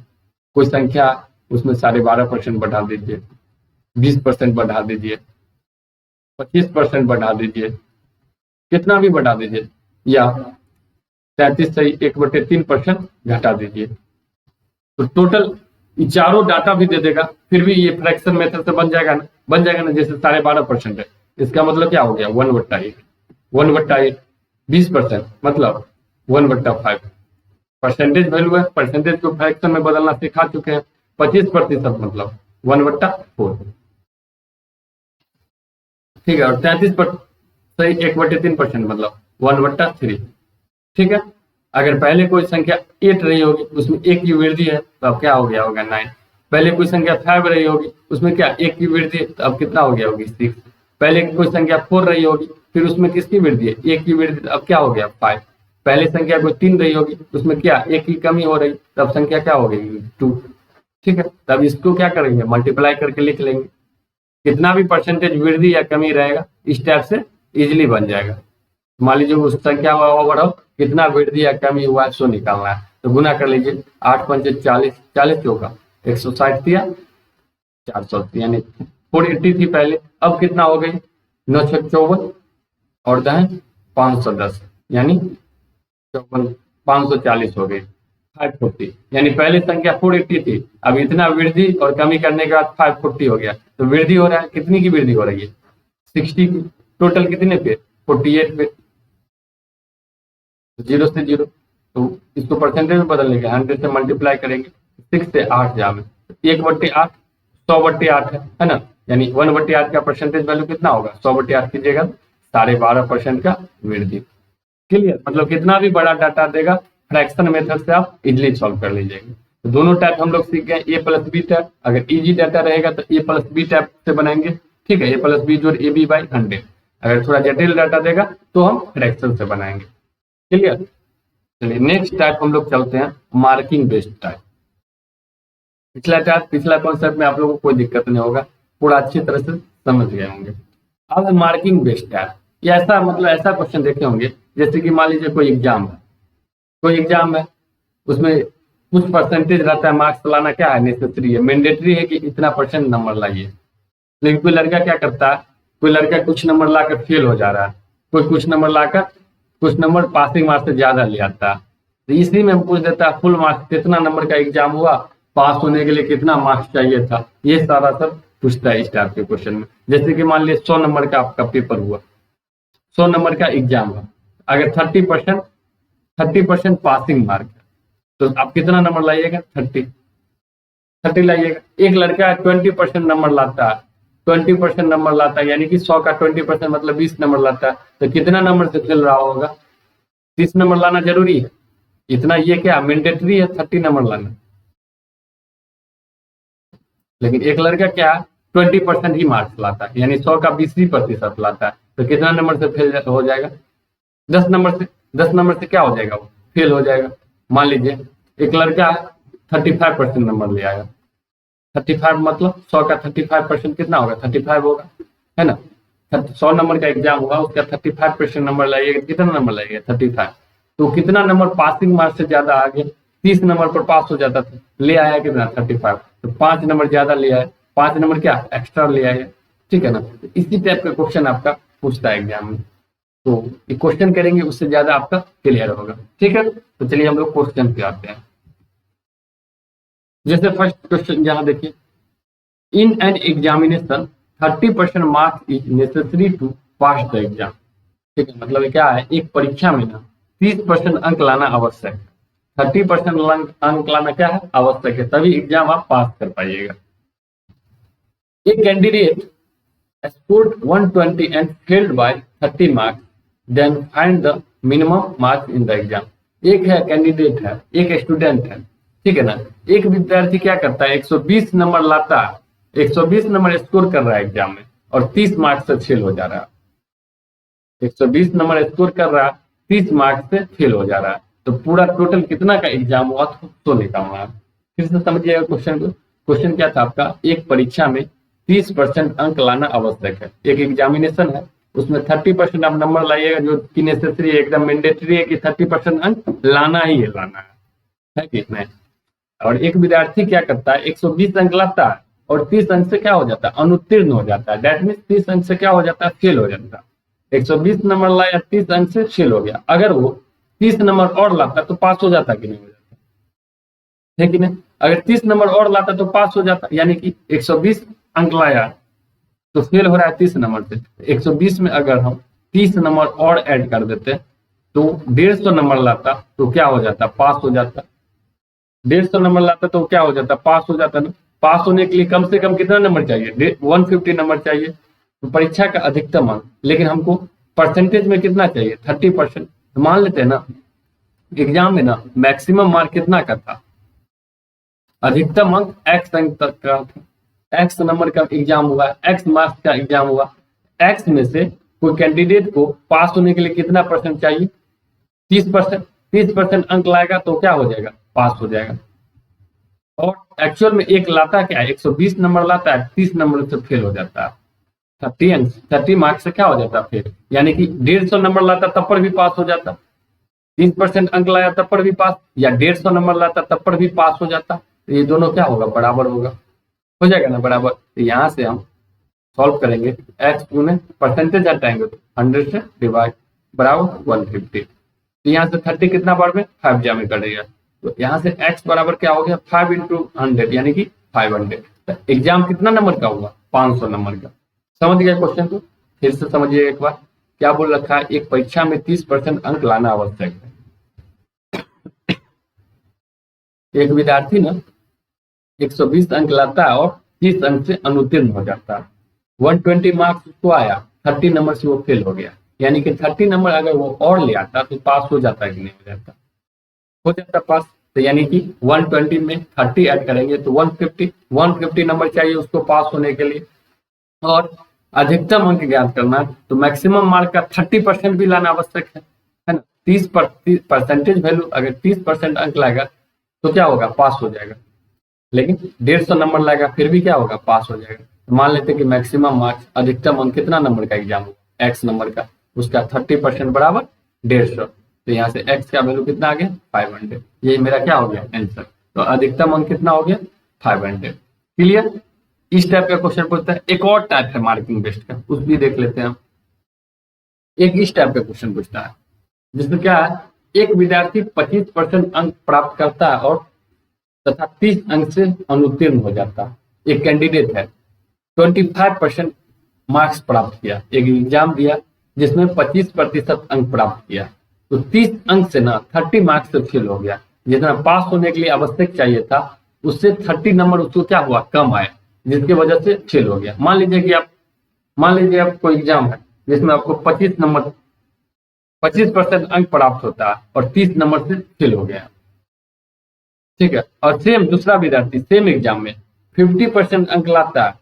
कोई संख्या उसमें 12.5% बढ़ा दीजिए, 20% बढ़ा दीजिए, 25% बढ़ा दीजिए, कितना भी बढ़ा दीजिए, या 33 से 1/3% घटा दीजिए, तो टोटल चारों डाटा भी दे देगा, फिर भी ये फ्रैक्शन मेथड से बन जाएगा ना, बन जाएगा ना। जैसे 12.5% है, इसका मतलब क्या हो गया, 1/8, 1/8, 20% मतलब 1/5। परसेंटेज वैल्यू है, परसेंटेज को फ्रैक्शन में बदलना सिखा चुके हैं। 25% मतलब 1/4। ठीक है, और 33 सही 1/3% मतलब 1/3। ठीक है, अगर पहले कोई संख्या 8 रही होगी उसमें 1 की वृद्धि है, तो अब क्या हो गया होगा, 9। पहले कोई संख्या 5 रही होगी उसमें क्या 1 की वृद्धि है, तो अब कितना हो गया होगी, 6। पहले कोई संख्या 4 रही होगी, फिर उसमें किसकी वृद्धि है, 1 की वृद्धि, अब क्या हो गया, 5। पहले संख्या कोई 3 रही होगी उसमें क्या 1 की कमी हो रही, तब संख्या क्या हो गई, 2। ठीक है, तब इसको क्या करेंगे, मल्टीप्लाई करके लिख लेंगे। कितना भी परसेंटेज वृद्धि या कमी रहेगा इस टाइप से इजिली बन जाएगा। मान लीजिए उस संख्या में ओवरऑल कितना वृद्धि या कमी हुआ है सो निकालना है, तो गुना कर लीजिए, 8 पंचे 40, 40 होगा, 160 दिया, 480, यानी 480 थी पहले, अब कितना हो गई, 954 और दहन 510, यानी 540 हो गई, 540। यानी पहले संख्या 480 थी, अब इतना वृद्धि और कमी करने के बाद 540 हो गया, तो वृद्धि हो रहा है, कितनी की वृद्धि हो रही है, 60 की। टोटल कितने पे, 48 पे, 0 से 0, तो इसको परसेंटेज में बदल लेंगे, 100 से मल्टीप्लाई करेंगे, 6 से 8 जामे, 1/8, 100/8 है ना। यानी 1/8 का परसेंटेज वैल्यू कितना होगा, 100/8 कीजिएगा 12.5% का वृद्धि। क्लियर, मतलब कितना भी बड़ा डाटा देगा फ्रैक्शन मेथड से आप इजिली सॉल्व कर लीजिएगा। तो दोनों टाइप हम लोग सीख गए, ए प्लस बी टाइप। अगर इजी डाटा रहेगा तो ए प्लस बी टाइप से बनाएंगे। ठीक है, ए प्लस बी जोड़ ए बी बाई 100। अगर थोड़ा जटिल डाटा देगा तो हम फ्रैक्शन से बनाएंगे। क्लियर, चलिए नेक्स्ट टाइप हम लोग चलते हैं, मार्किंग बेस्ड टाइप। पिछला कॉन्सेप्ट में आप लोगों को कोई दिक्कत नहीं होगा, पूरा अच्छी तरह से समझ गए होंगे। अब मार्किंग बेस्ड टाइप, ये ऐसा मतलब ऐसा क्वेश्चन देखे होंगे, जैसे कि मान लीजिए कोई एग्जाम है, उसमें कुछ परसेंटेज रहता है, मार्क्स लाना क्या है, नेसेसरी है, मैंडेटरी है कि इतना परसेंट नंबर लाइए। लेकिन कोई लड़का क्या करता है, कोई लड़का कुछ नंबर लाकर फेल हो जा रहा है, कोई कुछ नंबर पासिंग मार्क्स से ज्यादा ले आता है। तो इसी में पूछ देता है फुल मार्क्स कितना नंबर का एग्जाम हुआ, पास होने के लिए कितना मार्क्स चाहिए था, ये सारा सब पूछता है इस टाइप के क्वेश्चन में। जैसे कि मान लीजिए 100 नंबर का आपका पेपर हुआ, 100 नंबर का एग्जाम हुआ, अगर 30% पासिंग मार्क है, तो आप कितना नंबर लाइएगा, 30 लाइएगा। एक लड़का 20% नंबर लाता है, 20% नंबर लाता है, यानी कि 100 का 20% मतलब 20 नंबर लाता है, तो कितना नंबर से फेल रहा होगा? 30 नंबर लाना जरूरी है, इतना ये क्या मैंडेटरी है 30 नंबर लाना। लेकिन एक लड़का क्या 20% ही मार्क्स लाता है, यानी 100 का 20% लाता है, तो कितना नंबर से फेल हो जाएगा? 10 नंबर से। 10 नंबर से क्या हो जाएगा? वो फेल हो जाएगा। मान लीजिए एक लड़का 35% नंबर ले आया, 35 मतलब 100 का 35% कितना होगा? 35 होगा, है ना? 100 नंबर का एग्जाम हुआ, उसका 35% नंबर लाइएगा, कितना नंबर लाइएगा? 35। तो कितना नंबर पासिंग मार्क्स से ज्यादा आ गया? 30 नंबर पर पास हो जाता था, ले आया कितना? 35। तो 5 नंबर ज्यादा ले आया, 5 नंबर क्या एक्स्ट्रा ले आया, ठीक है ना? तो इसी टाइप का क्वेश्चन आपका पूछता है एग्जाम में, तो ये क्वेश्चन करेंगे उससे ज्यादा आपका क्लियर होगा, ठीक है? तो चलिए हम लोग क्वेश्चन पे आते हैं। जैसे फर्स्ट क्वेश्चन यहाँ देखिए, in an examination 30% marks is necessary to pass the exam. ठीक है, मतलब क्या है, एक परीक्षा में ना 30% अंक लाना आवश्यक है। 30% अंक लाना क्या है? आवश्यक है, तभी एग्जाम आप पास कर पाइएगा। एक candidate scored 120 and failed by 30 marks, then find the minimum marks in the exam। एक है कैंडिडेट है, एक स्टूडेंट है, ठीक है ना? एक विद्यार्थी क्या करता है, 120 नंबर लाता है, 120 नंबर स्कोर कर रहा है एग्जाम में और 30 मार्क्स से फेल हो जा रहा है। 120 नंबर स्कोर कर रहा है, 30 मार्क्स से फेल हो जा रहा है, तो पूरा टोटल कितना का एग्जाम हुआ तो निकालना है। फिर से समझिएगा क्वेश्चन को। क्वेश्चन क्या था आपका, एक परीक्षा में 30% अंक लाना आवश्यक है। एक एग्जामिनेशन है, उसमें 30% आप नंबर लाइएगा, जो कि नेसेसरी है, एकदम मैंडेटरी है कि 30% अंक लाना ही है कि नहीं? और एक विद्यार्थी क्या करता है, 120 अंक लाता है और 30 अंक से क्या हो जाता है? अनुत्तीर्ण हो जाता है। दैट मीन्स 30 अंक से क्या हो जाता है? फेल हो जाता है। 120 नंबर लाया, 30 अंक से फेल हो गया। अगर वो 30 नंबर और लाता तो पास हो जाता कि नहीं हो जाता, है कि नहीं? अगर 30 नंबर और लाता तो पास हो जाता, यानी कि 120 अंक लाया तो फेल हो रहा है 30 नंबर से। 120 में अगर हम 30 नंबर और ऐड कर देते तो 150 नंबर लाता तो क्या हो जाता? पास हो जाता। 150 नंबर लाता तो क्या हो जाता? पास हो जाता ना। पास होने के लिए कम से कम कितना नंबर चाहिए? 150 नंबर चाहिए, तो परीक्षा का अधिकतम अंक। लेकिन हमको परसेंटेज में कितना चाहिए? 30%। तो मान लेते हैं ना, एग्जाम में ना मैक्सिमम मार्क कितना का था? अधिकतम अंक x अंक तक का था। x नंबर का एग्जाम हुआ, x मार्क्स का एग्जाम हुआ। x में से कोई कैंडिडेट को पास होने के लिए कितना परसेंट चाहिए? 30%। 30% अंक लाएगा तो क्या हो जाएगा? पास हो जाएगा। और एक्चुअल में एक लाता क्या है? 120 नंबर लाता है, 30 नंबर से फेल हो जाता है। 30 मार्क्स से क्या हो जाता है? फेल। यानी कि 150 नंबर लाता तब पर भी पास हो जाता, 30% अंक लाया तब पर भी पास, या 150 नंबर लाता तब पर भी पास हो जाता। तो ये दोनों क्या होगा? बराबर होगा, हो जाएगा ना बराबर। तो यहाँ से हम सॉल्व करेंगे, x2 में परसेंटेज हटाएंगे तो 100 से डिवाइड बराबर 150। तो यहाँ से 30 कितना बार में? 5 जा में कटेगा। तो यहाँ से x बराबर क्या हो गया? 5 × 100 यानी कि 500। तो एग्जाम कितना नंबर का हुआ? 500 नंबर का। समझ गया क्वेश्चन को? फिर से समझिए एक बार, क्या बोल रखा है, एक परीक्षा में 30% अंक लाना आवश्यक है। एक विद्यार्थी ना 120 अंक लाता है और 30 अंक से अनुत्तीर्ण हो जाता है। 120 मार्क्स उसको आया, 30 नंबर से वो फेल हो गया। यानी कि 30 नंबर अगर वो और ले आता तो पास हो जाता है कि नहीं हो जाता? हो जाता पास। तो यानी कि 120 में 30 ऐड करेंगे तो 150 नंबर चाहिए उसको पास होने के लिए। और अधिकतम अंक ज्ञात करना है तो मैक्सिमम मार्क का 30% भी लाना आवश्यक है ना? 30% वैल्यू अगर 30% अंक लाएगा तो क्या होगा? पास हो जाएगा। लेकिन 150 नंबर लाएगा फिर भी क्या होगा? पास हो जाएगा। तो मान लेते हैं कि मैक्सिमम मार्क्स, अधिकतम अंक कितना नंबर का एग्जाम होगा? x नंबर का, उसका 30% बराबर 150। तो यहाँ से x का वैल्यू कितना आ गया? 500। ये मेरा क्या हो गया? आंसर। तो अधिकतम अंक कितना हो गया? 500। क्लियर? इस टाइप का क्वेश्चन पूछता है। एक और टाइप है मार्किंग बेस्ड का, उस भी देख लेते हैं हम। एक इस टाइप का क्वेश्चन पूछता है जिसमें क्या है, एक विद्यार्थी 25% अंक प्राप्त करता है और तथा 30 अंक से अनुत्तीर्ण हो जाता है। एक कैंडिडेट है 25% मार्क्स प्राप्त किया, एक एग्जाम दिया जिसमें 25% अंक प्राप्त किया, तो 30 अंक से ना 30 मार्क्स से फेल हो गया। जितना पास होने के लिए आवश्यक चाहिए था उससे 30 नंबर उसको क्या हुआ? कम आया। जिसकी वजह से फेल हो गया। मान लीजिए आप कोई एग्जाम है जिसमें आपको 25% अंक प्राप्त होता है और 30 नंबर से फेल हो गया, ठीक है। और सेम दूसरा विद्यार्थी सेम एग्जाम में 50% अंक लाता है,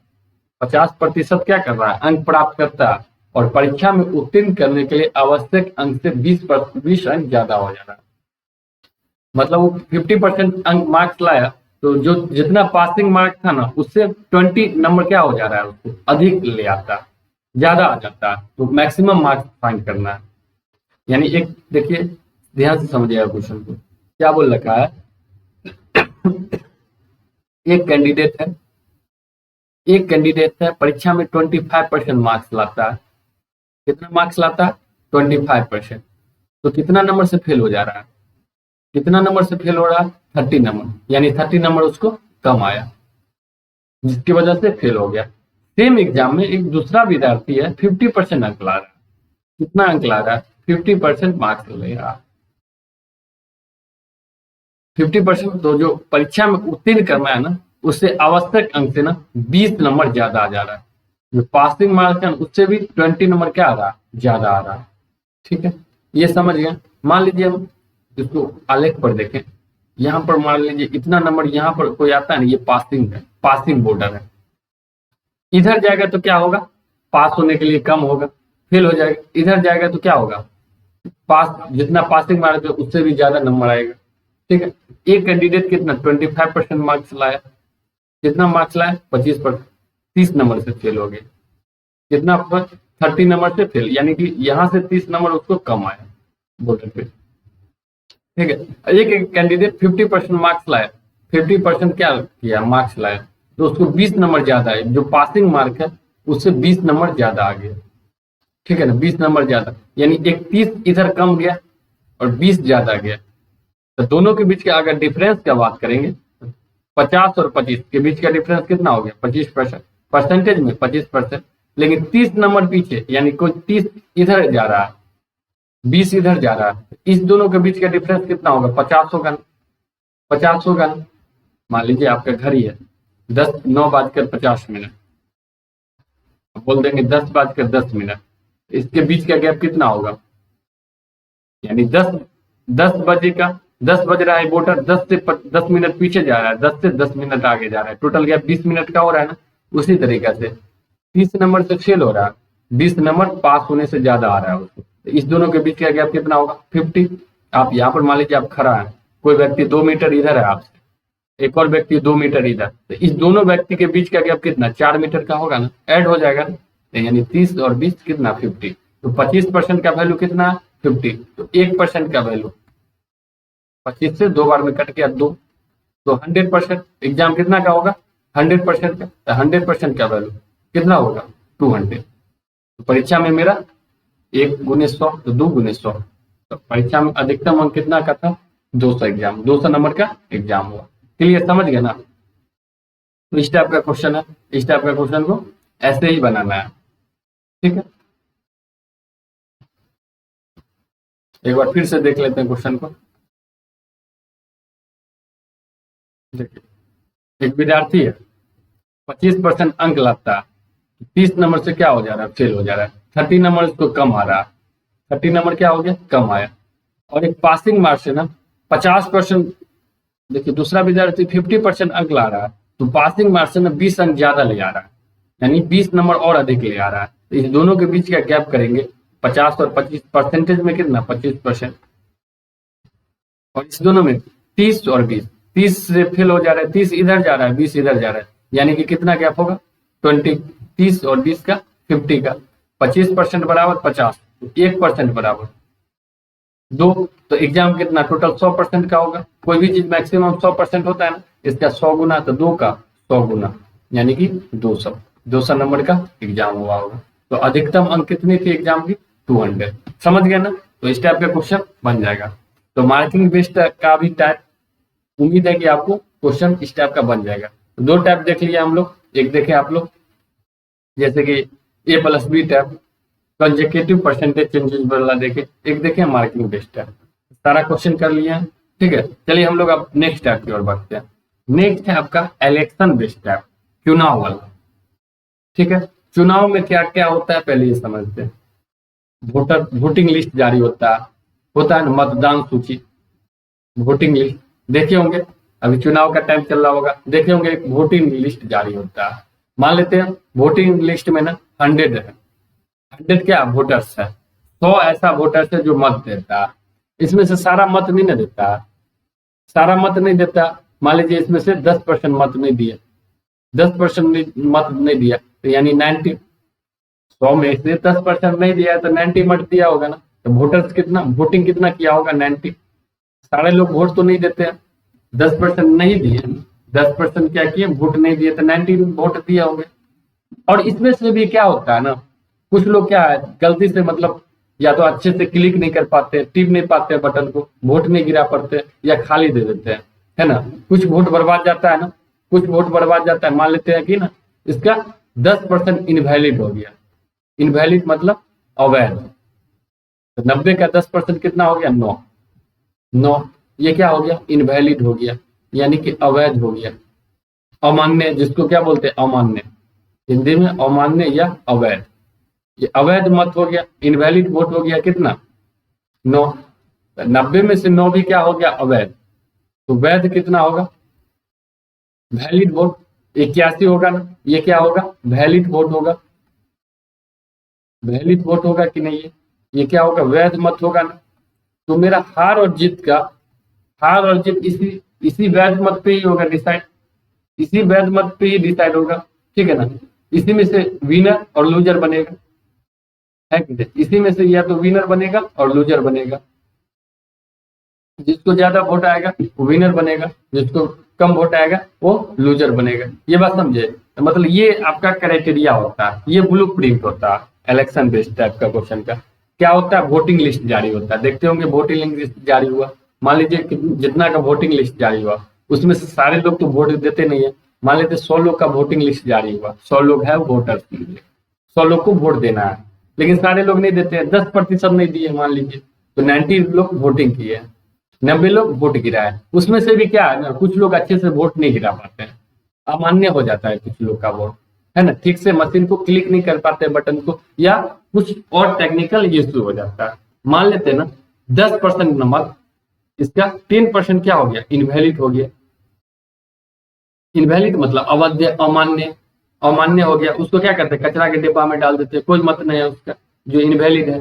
50% क्या कर रहा है, अंक प्राप्त करता है, और परीक्षा में उत्तीर्ण करने के लिए आवश्यक अंक से 20 अंक ज्यादा हो जा रहा है। मतलब वो 50% अंक मार्क्स लाया, तो जो जितना पासिंग मार्क था ना उससे 20 नंबर क्या हो जा रहा है, उसको अधिक ले आता है, ज्यादा आ जाता है। तो मैक्सिमम मार्क्स फाइंड करना है। यानी एक देखिए, ध्यान से समझिएगा क्वेश्चन को, क्या बोल रखा है। एक कैंडिडेट है परीक्षा में 25% मार्क्स लाता है। कितना मार्क्स लाता है, 25%। तो कितना नंबर से फेल हो जा रहा है, कितना नंबर से फेल हो रहा है, 30 नंबर। यानी 30 नंबर उसको कम आया, जिसकी वजह से फेल हो गया। सेम एग्जाम में एक दूसरा विद्यार्थी है 50% अंक ला रहा है। कितना अंक ला रहा है, 50% मार्क्स ले रहा है। 50%, तो जो परीक्षा में उत्तीर्ण करना है ना, उससे आवश्यक अंक से ना 20 नंबर ज्यादा आ जा रहा है। जो पासिंग मार्क्स है उससे भी 20 नंबर क्या आ रहा है, ज्यादा आ रहा है, ठीक है। ये समझ गए। मान लीजिए हम इसको आलेख पर देखें, यहाँ पर मान लीजिए इतना नंबर यहाँ पर कोई आता है ना, ये पासिंग है, पासिंग बॉर्डर है। इधर जाएगा तो क्या होगा, पास होने के लिए कम होगा, फेल हो जाएगा। इधर जाएगा तो क्या होगा, पास, जितना पासिंग मार्क है उससे भी ज्यादा नंबर आएगा, ठीक है। एक कैंडिडेट कितना 25% मार्क्स लाया, कितना मार्क्स लाया, 25%, 30 नंबर से फेल हो गए। कितना, 30 नंबर से फेल, यानी कि यहाँ से 30 नंबर उसको कम आया बॉर्डर पे, ठीक है। एक कैंडिडेट 50% मार्क्स लाया, 50% क्या किया, मार्क्स लाया, तो उसको 20 नंबर ज्यादा है। जो पासिंग मार्क है उससे 20 नंबर ज्यादा आ गया, ठीक है ना, 20 नंबर ज्यादा। यानी एक 30 इधर कम गया और 20 ज्यादा गया। तो दोनों के बीच का अगर डिफरेंस का बात करेंगे, 50 और 25 के बीच का डिफरेंस कितना हो गया, 25%, परसेंटेज में 25%। लेकिन 30 नंबर पीछे, यानी कोई 30 इधर जा रहा है, 20 इधर जा रहा है, इस दोनों के बीच का डिफरेंस कितना होगा, 50 होगा, 50 होगा। मान लीजिए आपका घड़ी है 9:50, बोल देंगे 10:10, इसके बीच का गैप कितना होगा, यानी 10 बजे का, 10 बज रहा है, वोटर 10 मिनट पीछे जा रहा है, 10 से 10 मिनट आगे जा रहा है, टोटल गैप 20 मिनट का हो रहा है ना। उसी तरीका से 30 नंबर से फेल हो रहा है, 20 नंबर पास होने से ज्यादा आ रहा है उसको। तो इस दोनों के बीच का गैप कितना होगा, 50। आप यहाँ पर मान लीजिए आप खड़ा है, कोई व्यक्ति 2 मीटर इधर है आपसे, एक और व्यक्ति 2 मीटर इधर, तो इस दोनों व्यक्ति के बीच का गैप कितना, 4 मीटर का होगा ना, ऐड हो जाएगा ना। तो यानी 30 और 20 कितना, 50। तो 25% का वैल्यू कितना, 50। तो 1% का वैल्यू 25 से 2 बार में कट गया 2, तो 100%। एग्जाम कितना का होगा, 100% का। तो 100% का वैल्यू कितना होगा, 200। तो परीक्षा में मेरा 1 × 100, तो 2 × 100। तो परीक्षा में अधिकतम अंक कितना का था, 200 एग्जाम, 200 नंबर का एग्जाम हुआ। क्लियर, समझ गए ना। तो इस टाइप का क्वेश्चन है, इस टाइप का क्वेश्चन को ऐसे ही बनाना है, ठीक है। एक बार फिर से देख लेते हैं क्वेश्चन को। देखिए, एक विद्यार्थी है 25% अंक लाता है, 30 नंबर से क्या हो जा रहा है, फेल हो जा रहा है। 30 नंबर उसको कम आ रहा है, 30 नंबर क्या हो गया, कम आया। और एक पासिंग मार्क्स है ना 50%। देखिए दूसरा विद्यार्थी 50% अंक ला रहा है, तो पासिंग मार्क्स से ना 20 अंक ज्यादा ले आ रहा है, यानी 20 नंबर और अधिक ले आ रहा है। तो इस दोनों के बीच का गैप करेंगे, 50 और 25, परसेंटेज में कितना, 25%। और इस दोनों में 30 और 20, 30 से फेल हो जा रहा है, 30 इधर जा रहा है, 20 इधर जा रहा है, यानी कि कितना गैप होगा, 20। 30 और 20 का, 50 का, 25% बराबर 50, 1% बराबर 2। तो एग्जाम कितना, टोटल 100% का होगा। कोई भी चीज मैक्सिमम 100% होता है ना, इसका 100 गुना, तो 2 का 100 गुना, यानी कि 200 नंबर का एग्जाम हुआ होगा। तो अधिकतम अंक कितनी थी एग्जाम की, 200। समझ गए ना। तो इस टाइप का क्वेश्चन बन जाएगा। तो मार्किंग बेस्ड का भी टाइप, उम्मीद है कि आपको क्वेश्चन इस टाइप का बन जाएगा। तो 2 टाइप देख लिया हम लोग, एक देखे आप लोग जैसे कि A+B type, consecutive percentage changes वाला देखे, एक देखे मार्किंग बेस्ड टाइप। सारा क्वेश्चन कर लिया, ठीक है। चलिए हम लोग अब नेक्स्ट टाइप की ओर बढ़ते हैं। नेक्स्ट है आपका इलेक्शन बेस्ड टाइप। चुनाव वाला। ठीक है, चुनाव में क्या क्या होता है पहले ये समझते हैं। वोटिंग लिस्ट जारी होता है ना, मतदान सूची, वोटिंग लिस्ट देखे होंगे, अभी चुनाव का टाइम चल रहा होगा, देखे होंगे एक वोटिंग लिस्ट जारी होता है। मान लेते हैं वोटिंग लिस्ट में ना 100 है, 100 क्या वोटर्स है, 100 ऐसा वोटर्स है जो मत देता है। इसमें से सारा मत नहीं ना देता, सारा मत नहीं देता। मान लीजिए इसमें से 10% मत नहीं दिए, 10% मत नहीं दिया, तो यानी 90, 100 में से 10% नहीं दिया है तो 90 मत दिया होगा ना। तो वोटर्स कितना, वोटिंग कितना किया होगा, 90। सारे लोग वोट तो नहीं देते हैं, 10% नहीं दिए, 10% क्या किए, वोट नहीं दिए, तो 90 वोट दिए होंगे। और इसमें से भी क्या होता है ना, कुछ लोग क्या है गलती से मतलब या तो अच्छे से क्लिक नहीं कर पाते, टिप नहीं पाते बटन को, वोट नहीं गिरा पाते या खाली दे देते हैं, है ना। कुछ वोट बर्बाद जाता है ना, कुछ वोट बर्बाद जाता है। मान लेते हैं कि ना इसका 10% इनवैलिड हो गया, इनवैलिड मतलब अवैध। तो 90 का 10% कितना हो गया, 9, 9 ये क्या हो गया, इनवैलिड हो गया, यानी कि अवैध हो गया, अमान्य, जिसको क्या बोलते हैं, अमान्य, हिंदी में अमान्य या अवैध। ये अवैध मत हो गया, इनवैलिड वोट हो गया कितना, 9। 90 में से 9 भी क्या हो गया, अवैध। तो वैध कितना होगा, वैलिड वोट 81 होगा ना, ये क्या होगा, वैलिड वोट होगा, वैलिड वोट होगा कि नहीं, ये क्या होगा, वैध मत होगा ना। तो मेरा हार और जीत का, हार और जीत इसी वैध मत पे ही होगा डिसाइड, इसी वैध मत पे ही डिसाइड होगा, ठीक है ना। इसी में से विनर और लूजर बनेगा, है कि नहीं, इसी में से या तो विनर बनेगा और लूजर बनेगा। जिसको ज्यादा वोट आएगा वो विनर बनेगा, जिसको कम वोट आएगा वो लूजर बनेगा। ये बात समझे, तो मतलब ये आपका क्राइटेरिया होता है, ये ब्लूप्रिंट होता है इलेक्शन बेस्ड टाइप का क्वेश्चन का। क्या होता है, वोटिंग लिस्ट जारी होता है, देखते होंगे वोटिंग लिस्ट जारी हुआ, मान लीजिए जितना का वोटिंग लिस्ट जारी हुआ उसमें से सारे लोग तो वोट देते नहीं है। मान लेते 100 लोग का वोटिंग लिस्ट जारी हुआ, 100 लोग है वोटर्स, 100 लोग को वोट देना है, लेकिन सारे लोग नहीं देते हैं, 10% नहीं दिए मान लीजिए, तो 90 लोग वोटिंग किए, 90 लोग वोट गिराए। उसमें से भी क्या है ना, कुछ लोग अच्छे से वोट नहीं गिरा पाते हैं, अमान्य हो जाता है कुछ लोग का वोट, है ना, ठीक से मशीन को क्लिक नहीं कर पाते बटन को, या कुछ और टेक्निकल इश्यू हो जाता है। मान लेते हैं ना 10% नंबर, इसका 10% क्या हो गया, इनवैलिड हो गया। इनवैलिड मतलब अवैध, अमान्य, अमान्य हो गया, उसको क्या करते हैं, कचरा के डिब्बा में डाल देते हैं, कोई मत नहीं है उसका, जो इनवैलिड है।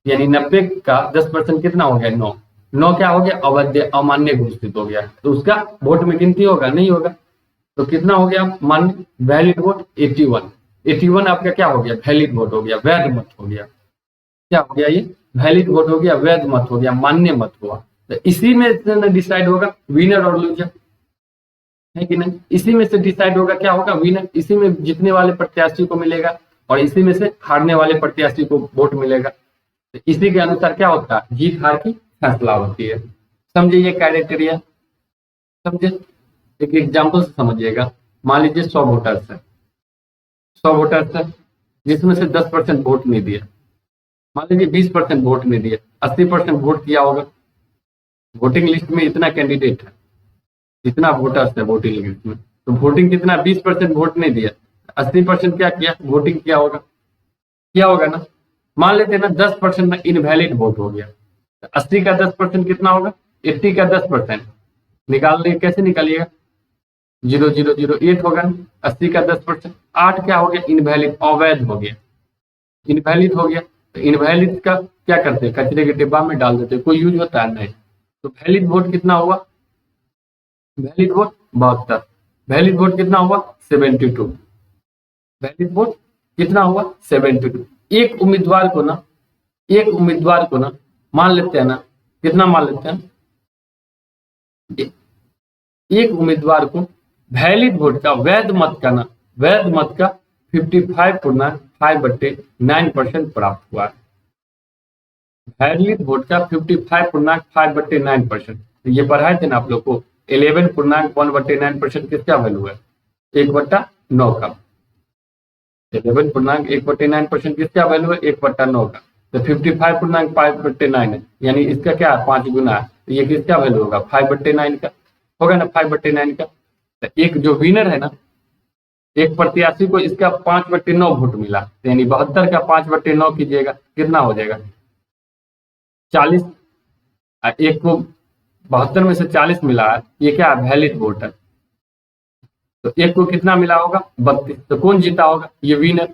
यानी 90 का 10% कितना हो गया, 9, 9 क्या हो गया, अवैध, अमान्य घोषित हो गया, तो उसका वोट में गिनती होगा, नहीं होगा। तो कितना हो गया मान्य, वैलिड वोट 81, 81 आपका क्या हो गया, वैलिड वोट हो गया, वैध मत हो गया। क्या हो गया, ये वैलिड वोट हो गया, वैध मत हो गया, मान्य मत हुआ। तो इसी में डिसाइड होगा विनर और लूजर, है कि नहीं। इसी में से डिसाइड होगा क्या होगा, विनर, इसी में जीतने वाले प्रत्याशी को मिलेगा और इसी में से हारने वाले प्रत्याशी को वोट मिलेगा। तो इसी के अनुसार क्या होता है, जीत हार की फैसला होती है। समझे ये क्राइटेरिया, समझे। एक एग्जाम्पल से समझिएगा, मान लीजिए 100 वोटर्स है, 100 वोटर्स है जिसमें से 10% वोट नहीं दिया, मान लीजिए 20% वोट नहीं दिया, 80% वोट किया होगा। वोटिंग लिस्ट में इतना कैंडिडेट है, इतना वोटर्स है वोटिंग लिस्ट में, तो वोटिंग कितना, 20% वोट नहीं दिया, 80% क्या किया, वोटिंग किया होगा, किया होगा ना। मान लेते हैं ना 10% में इनवैलिड वोट हो गया, 80 का 10% कितना होगा, 80 का 10% निकाल लिए, कैसे निकालिएगा, 0.008 होगा ना, 80 का 10%, 8 क्या हो गया, इनवैलिड, अवैध हो गया, इनवैलिड हो गया। तो इनवैलिड का क्या करते हैं, कचरे के डिब्बा में डाल देते हैं, कोई यूज होता है नहीं। तो वैलिड वोट कितना हुआ, वैलिड वोट 72, वैलिड वोट कितना हुआ, 72, वैलिड वोट कितना हुआ, 72। एक उम्मीदवार को ना, एक उम्मीदवार को ना मान लेते हैं ना, कितना मान लेते हैं, एक उम्मीदवार को वैलिड वोट का, वैध मत का ना, वैध मत का 55.5/9% प्राप्त हुआ है। वैलिड वोट का 55.5/9%, ये पढ़ाए थे ना आप लोग को, 11.1/9% किसका वैल्यू है, 1/9 का। 11.1/9% किसका वैल्यू है, 1/9 का। तो 55.5/9 है, यानी इसका क्या है, 5 गुना है, तो ये किसका वैल्यू होगा, 5/9 का होगा ना, 5/9 का। तो एक जो विनर है ना, एक प्रत्याशी को इसका 5/9 वोट मिला, यानी 72 का 5/9 कीजिएगा, कितना हो जाएगा 40। एक को 72 में से 40 मिला है, ये क्या है, वैलिड वोट है। तो एक को कितना मिला होगा 32, तो कौन जीता होगा, ये विनर,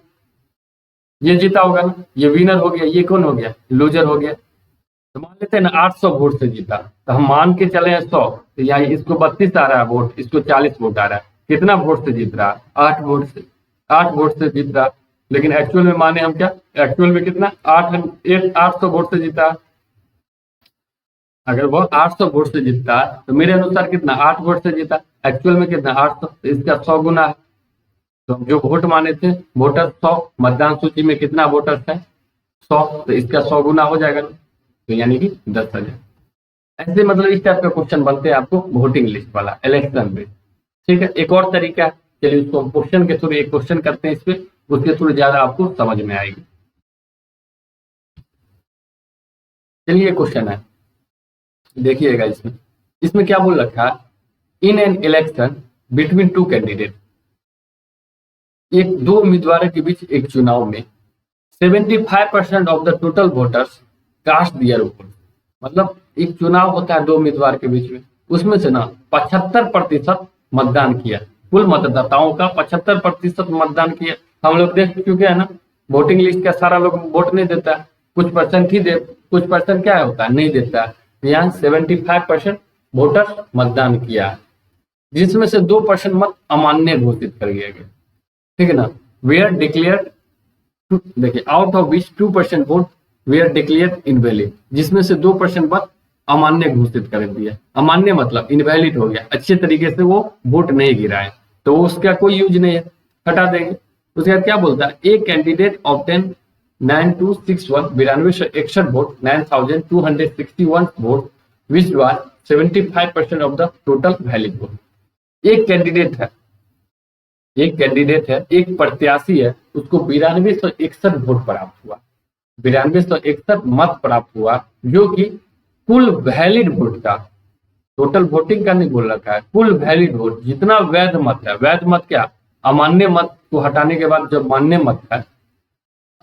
ये जीता होगा ना, ये विनर हो गया, ये कौन हो गया, लूजर हो गया। तो मान लेते हैं ना 800 वोट से जीता, तो हम मान के चले हैं 100, तो यहाँ इसको 32 आ रहा है वोट, इसको 40 वोट आ रहा है, कितना वोट से जीत रहा है, 8 वोट से, 8 वोट से जीत रहा है। लेकिन एक्चुअल में माने हम क्या, एक्चुअल में कितना 800 वोट से जीता है। अगर वो 800 वोट से जीतता है तो मेरे अनुसार कितना 8 वोट से जीता, एक्चुअल में कितना 800, तो इसका 100 गुना है। तो हम जो वोट माने थे वोटर 100, मतदान सूची में कितना वोटर्स है 100, तो इसका 100 गुना हो जाएगा, तो यानी कि 10,000। ऐसे मतलब इस टाइप का क्वेश्चन बनते हैं आपको वोटिंग लिस्ट वाला, इलेक्शन में। ठीक है, एक और तरीका है, चलिए उसको क्वेश्चन के थ्रू एक क्वेश्चन करते हैं इस पे, उसके थ्रू ज्यादा आपको समझ में आएगी। चलिए क्वेश्चन है, देखिएगा इसमें, इसमें क्या बोल रखा है, in an election between two candidate, एक दो उम्मीदवारों के बीच एक चुनाव में 75% of the total voters cast their vote, मतलब एक चुनाव होता है दो उम्मीदवार के बीच में, उसमें से ना 75% मतदान किया, कुल मतदाताओं का 75% मतदान किया। हम लोग देख चुके हैं ना, वोटिंग लिस्ट का सारा लोग वोट नहीं देता है, कुछ परसेंट ही दे, कुछ परसेंट क्या होता है नहीं देता है। यहाँ 75% वोटर मतदान किया, जिसमें से 2% मत अमान्य घोषित कर दिया गया, ठीक है ना। वेयर डिक्लेयर, देखिए out of which 2% vote were declare invalid, जिसमें से 2% मत अमान्य घोषित कर दिया। अमान्य मतलब इनवैलिड हो गया, अच्छे तरीके से वो वोट नहीं गिरा है, तो उसका कोई यूज नहीं है, हटा देंगे। उसके बाद क्या बोलता है, a candidate obtain 9261 9261 vote 9261 vote which was 75% of the total valid vote. एक कैंडिडेट है, एक कैंडिडेट है, एक प्रत्याशी है, उसको 9261 वोट प्राप्त हुआ, 9261 मत प्राप्त हुआ, जो कि कुल वैलिड वोट का, टोटल वोटिंग का नहीं बोल रखा है, कुल वैलिड वोट जितना वैध मत है, वैध मत क्या, अमान्य मत को हटाने के बाद जो मान्य मत है,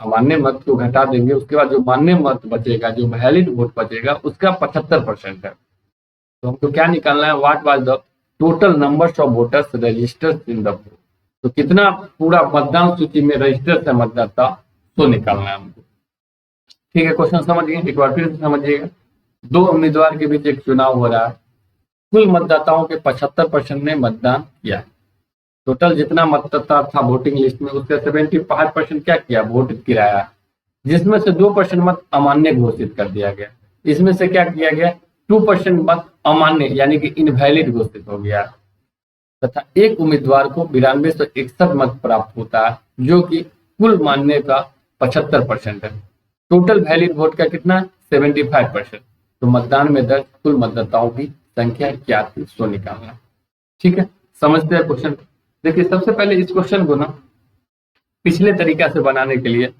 अमान्य मत को घटा देंगे, उसके बाद जो मान्य मत बचेगा, जो वैलिड वोट बचेगा, उसका 75% है। तो हमको क्या निकालना है, what was the total numbers of voters registered in the vote, तो कितना पूरा मतदान सूची में रजिस्टर है मतदाता, तो निकालना है हमको। ठीक है, क्वेश्चन समझिए, एक बार फिर से समझिएगा। दो उम्मीदवार के बीच एक चुनाव हो रहा है, कुल मतदाताओं के 75% ने मतदान किया, टोटल जितना मतदाता था वोटिंग लिस्ट में उसका 75% क्या किया, वोट गिराया, जिसमें से 2% मत अमान्य घोषित कर दिया गया। इसमें से क्या किया गया, 2% मत अमान्य यानी कि इनवैलिड घोषित हो गया, तथा एक उम्मीदवार को 9261 मत प्राप्त होता है, जो कि कुल मान्य का 75% है। टोटल वैलिड वोट का कितना 75%, तो मतदान में दर्ज कुल मतदाताओं की संख्या क्या थी, सो निकालना। ठीक है, समझते हैं क्वेश्चन। देखिए सबसे पहले इस क्वेश्चन को ना पिछले तरीका से बनाने के लिए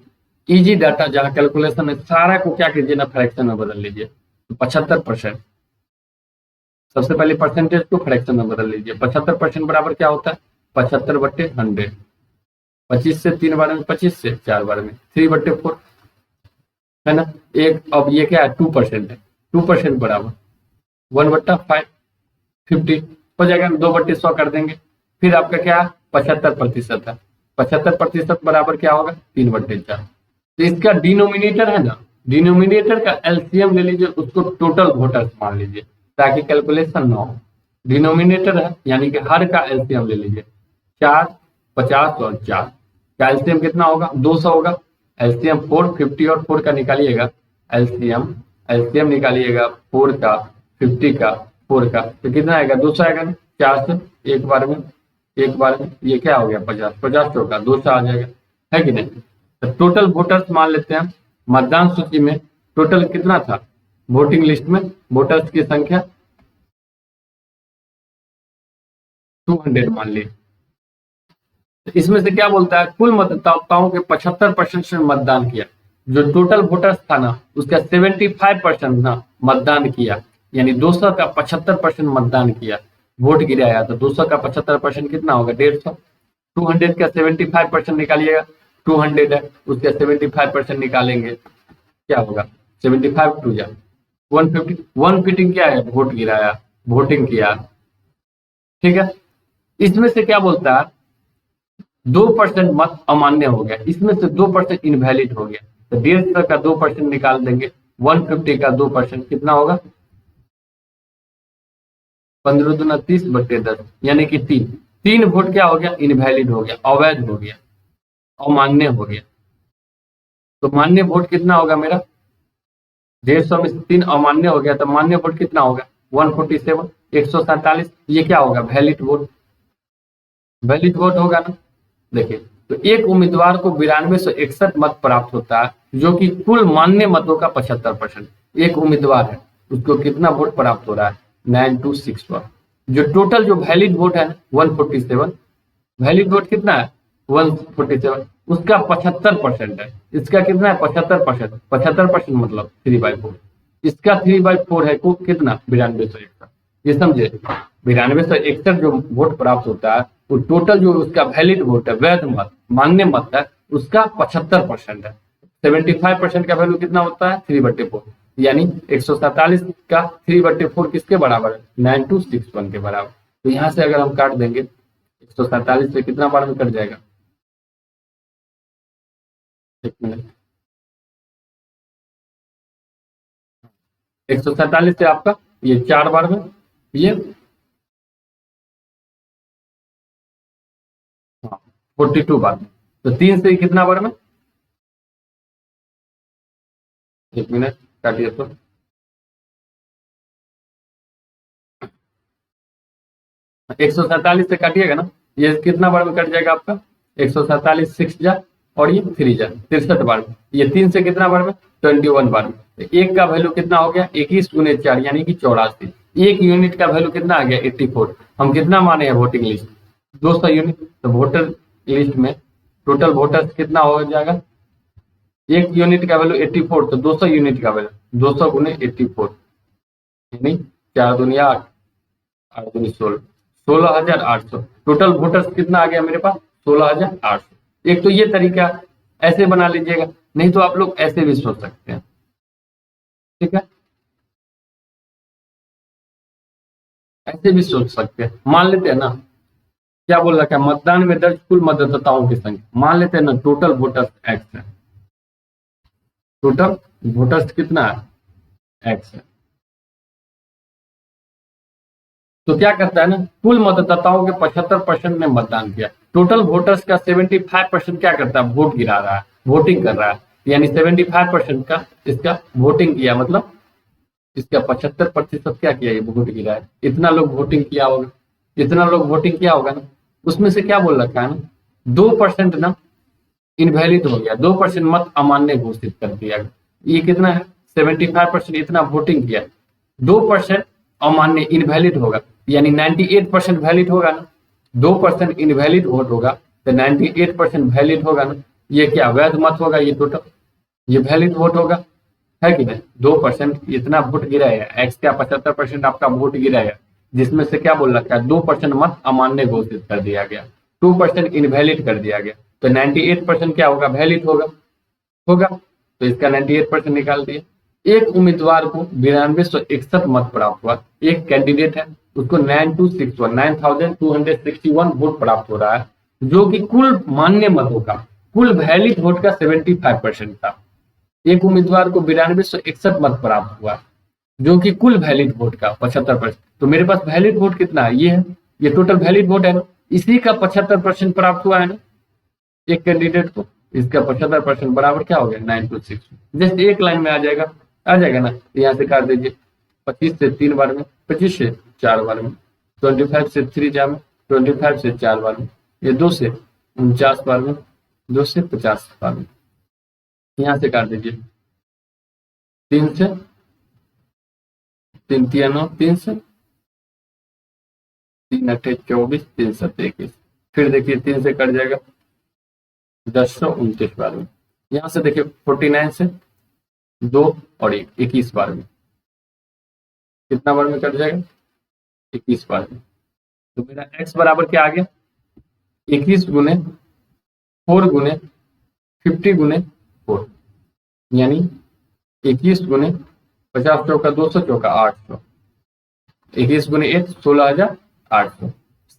इजी डाटा जहां कैलकुलेशन है, सारा को क्या कीजिए ना फ्रैक्शन में बदल लीजिए। तो 75%, सबसे पहले परसेंटेज को फ्रैक्शन में बदल लीजिए। 75% बराबर क्या होता है, 75/100, 25 से 3 बार में, 25 से 4 बार में 3/4 है ना। एक अब ये क्या है 2% है, 2% बराबर 1/5 50 हो जाएगा, 2/100 कर देंगे। फिर आपका क्या 75% है, 75% बराबर क्या होगा 3/4। तो इसका डिनोमिनेटर है ना, डिनोमिनेटर का एलसीएम ले लीजिए, उसको टोटल वोटर्स मान लीजिए ताकि कैलकुलेशन ना हो। डिनोमिनेटर है यानी कि हर का एलसीएम ले लीजिए, 4, 50 और 4 का एलसीएम कितना होगा 200 होगा। एलसीएम 4, 50 और 4 का निकालिएगा, एलसीएम एलसीएम निकालिएगा 4 का 50 का 4 का, तो कितना आएगा 200 आएगा ना। 4 से एक बार में ये क्या हो गया 50, 50 होगा 200 आ जाएगा, है कि नहीं। तो टोटल वोटर्स मान लेते हैं, मतदान सूची में टोटल कितना था, वोटिंग लिस्ट में वोटर्स की संख्या 200 मान ली। इसमें से क्या बोलता है, कुल मतदाताओं के 75% ने मतदान किया, जो टोटल वोटर्स था ना उसका 75% ना मतदान किया, यानी 200 का 75% मतदान किया, वोट गिराया, तो 200 का 75% कितना होगा 150। 200 का 75% निकालिएगा, 200 है उसका 75% निकालेंगे, क्या होगा 75 टू जा 150, 1 क्या है वोट गिराया, वोटिंग किया, ठीक है। इसमें से क्या बोलता है 2% मत अमान्य हो गया, इसमें से 2% इनवैलिड हो गया, तो 150 का 2% निकाल देंगे, 150 का 2% कितना होगा 15 दूना 30/10 यानी कि 3 वोट क्या हो गया इनवैलिड हो गया, अवैध हो गया, अमान्य हो गया। तो मान्य वोट कितना होगा मेरा 150 में से 3 अमान्य हो गया, तो मान्य वोट कितना होगा 147, 147 ये क्या होगा वैलिड वोट, वैलिड वोट होगा ना। देखिए तो एक उम्मीदवार को 9261 मत प्राप्त होता है, जो कि कुल मान्य मतों का 75%। एक उम्मीदवार है उसको कितना वोट प्राप्त हो रहा है 9261, जो टोटल जो वैलिड वोट है 147, वैलिड वोट कितना है 147, उसका 75% है, इसका कितना है 75%, 75% मतलब 3/4, इसका 3/4 है को कितना 9261, ये समझे 9261 जो वोट प्राप्त होता है वो टोटल जो उसका वैलिड वोट है, वैध मत मान्य मत है, उसका 75% है। 75% का वैल्यू कितना होता है 3/4, यानी 147 का 3/4 किसके बराबर है 9261 के बराबर। तो यहाँ से अगर हम काट देंगे 147 से कितना बार में कट जाएगा, एक मिनट, 147 से आपका ये 4 बार में, ये 42 बार में, तो 3 से कितना बार में, एक मिनट काटिए तो 147 से काटिएगा ना, ये कितना बार में कट जाएगा आपका 147 6 जा और ये 3 जा 63 बार में, ये 3 से कितना बार में 21 बार में, तो एक का वैल्यू कितना हो गया 21 गुने 4 यानी कि 84, एक यूनिट का वैल्यू कितना आ गया 84। हम कितना माने हैं वोटिंग लिस्ट 200 यूनिट, तो वोटर लिस्ट में टोटल वोटर्स कितना हो जाएगा, एक यूनिट का वैल्यू 84, तो 200 यूनिट का वैल्यू 200 गुने 84 यानी 4 दुनिया 8, 8 दूनी 16, 16,800 टोटल वोटर्स कितना आ गया मेरे पास 16,800। एक तो ये तरीका ऐसे बना लीजिएगा, नहीं तो आप लोग ऐसे भी सोच सकते हैं, ठीक है, ऐसे भी सोच सकते हैं। मान लेते हैं ना क्या बोल रखा है मतदान में दर्ज कुल मतदाताओं की संख्या, मान लेते हैं ना टोटल वोटर्स एक्स है, टोटल वोटर्स कितना है एक्स है, तो क्या करता है ना कुल मतदाताओं के 75% ने मतदान किया, टोटल वोटर्स का 75% क्या करता है वोट गिरा रहा है, वोटिंग कर रहा है, यानी 75% का इसका वोटिंग किया, मतलब इसका 75% क्या किया ये वोट गिरा है, इतना लोग वोटिंग किया होगा, इतना लोग वोटिंग किया होगा ना, उसमें से क्या बोल रखा है ना 2% ना इनवैलिड हो गया, 2% मत अमान्य घोषित कर दिया गया, ये कितना है 75% इतना वोटिंग किया, 2% अमान्य इनवैलिड होगा, यानी 98% वैलिड होगा ना, 2% इनवैलिड वोट होगा तो 98% वैलिड होगा ना, ये क्या वैध मत होगा, ये टोटल ये वैलिड वोट होगा, है कि नहीं। 2% इतना वोट गिरा है, एक्स का 75% आपका वोट गिरा है, जिसमें से क्या बोल रखा है 2% मत अमान्य घोषित कर दिया गया, 2% इनवैलिड कर दिया गया, तो 98% क्या होगा वैलिड होगा, होगा, तो इसका 98% निकाल दिए। एक उम्मीदवार को 9261 मत प्राप्त हुआ, एक कैंडिडेट है उसको 9261 वोट प्राप्त हो रहा है, जो कि कुल मान्य मतों का कुल वैलिड वोट का 75% था। एक उम्मीदवार को 9261 मत प्राप्त हुआ, जो कि कुल वैलिड वोट का 75%, तो मेरे पास वैलिड वोट कितना है ये है, ये टोटल वैलिड वोट है ना, इसी का 75% प्राप्त हुआ है ना एक कैंडिडेट को, इसका 75% बराबर क्या हो गया 926, जस्ट एक लाइन में आ जाएगा ना, तो यहाँ से काट दीजिए 25 से 3 बार में, 25 से 4 बार में, 25 से 3 जा में, 25 से 4 बार में, ये 2 से 49 बार में, 2 से 50 बार में, यहाँ से काट दीजिए 3 से 3 3 9 3 से 3 8 24 3 7 21, फिर देखिए 3 से कट जाएगा 1029 बार में, यहाँ से देखिए 49 से 2 और 1 21 बार में, कितना बार में कट जाएगा 21 बार में, तो मेरा x बराबर क्या आ गया 21 गुने 4 गुने 50 गुने 4, यानी 21 गुने 50 चौका 200 चौका 800, 21 गुने 8 16,800।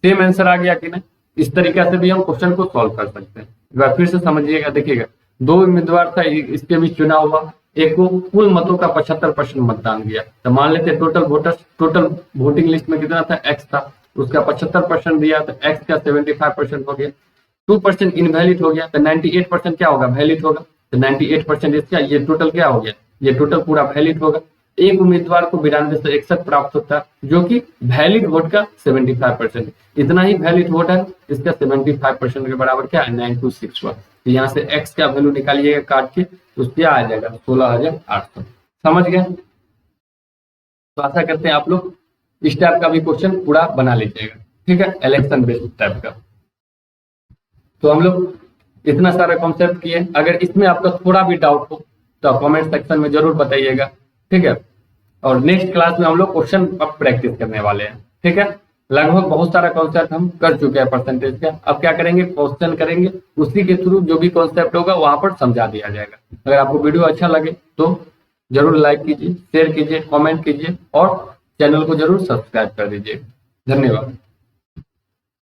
सेम आंसर आ गया कि नहीं? इस तरीके से भी हम क्वेश्चन को सॉल्व कर सकते हैं। एक बार फिर से समझिएगा, देखिएगा, दो उम्मीदवार था, इसके बीच चुनाव हुआ, एक को कुल मतों का 75% मतदान दिया, तो मान लेते टोटल वोटिंग लिस्ट में कितना था, एक्स था, उसका 75% दिया, तो एक्स का 75% हो गया, 2% इनवैलिड हो गया, तो 98% क्या होगा, वैलिड होगा, तो 98% इसका, ये टोटल क्या हो गया, ये टोटल पूरा वैलिड होगा। एक उम्मीदवार को 9261 प्राप्त होता है, जो कि वैलिड वोट का 75%, इतना ही वैलिड वोट है, इसका 75% के बराबर क्या है, 9261 हुआ। तो यहाँ से एक्स का वैल्यू निकालिएगा काट के, तो क्या आ जाएगा, 16,800। समझ गए? तो आशा करते हैं आप लोग इस टाइप का भी क्वेश्चन पूरा बना लीजिएगा, ठीक है, इलेक्शन बेस्ड टाइप का। तो हम लोग इतना सारा कॉन्सेप्ट किए, अगर इसमें आपका थोड़ा भी डाउट हो तो आप कमेंट सेक्शन में जरूर बताइएगा, ठीक है। और नेक्स्ट क्लास में हम लोग क्वेश्चन अब प्रैक्टिस करने वाले हैं, ठीक है। लगभग बहुत सारा कॉन्सेप्ट हम कर चुके हैं परसेंटेज का, अब क्या करेंगे, क्वेश्चन करेंगे, उसी के थ्रू जो भी कॉन्सेप्ट होगा वहां पर समझा दिया जाएगा। अगर आपको वीडियो अच्छा लगे तो जरूर लाइक कीजिए, शेयर कीजिए, कमेंट कीजिए और चैनल को जरूर सब्सक्राइब कर दीजिए। धन्यवाद।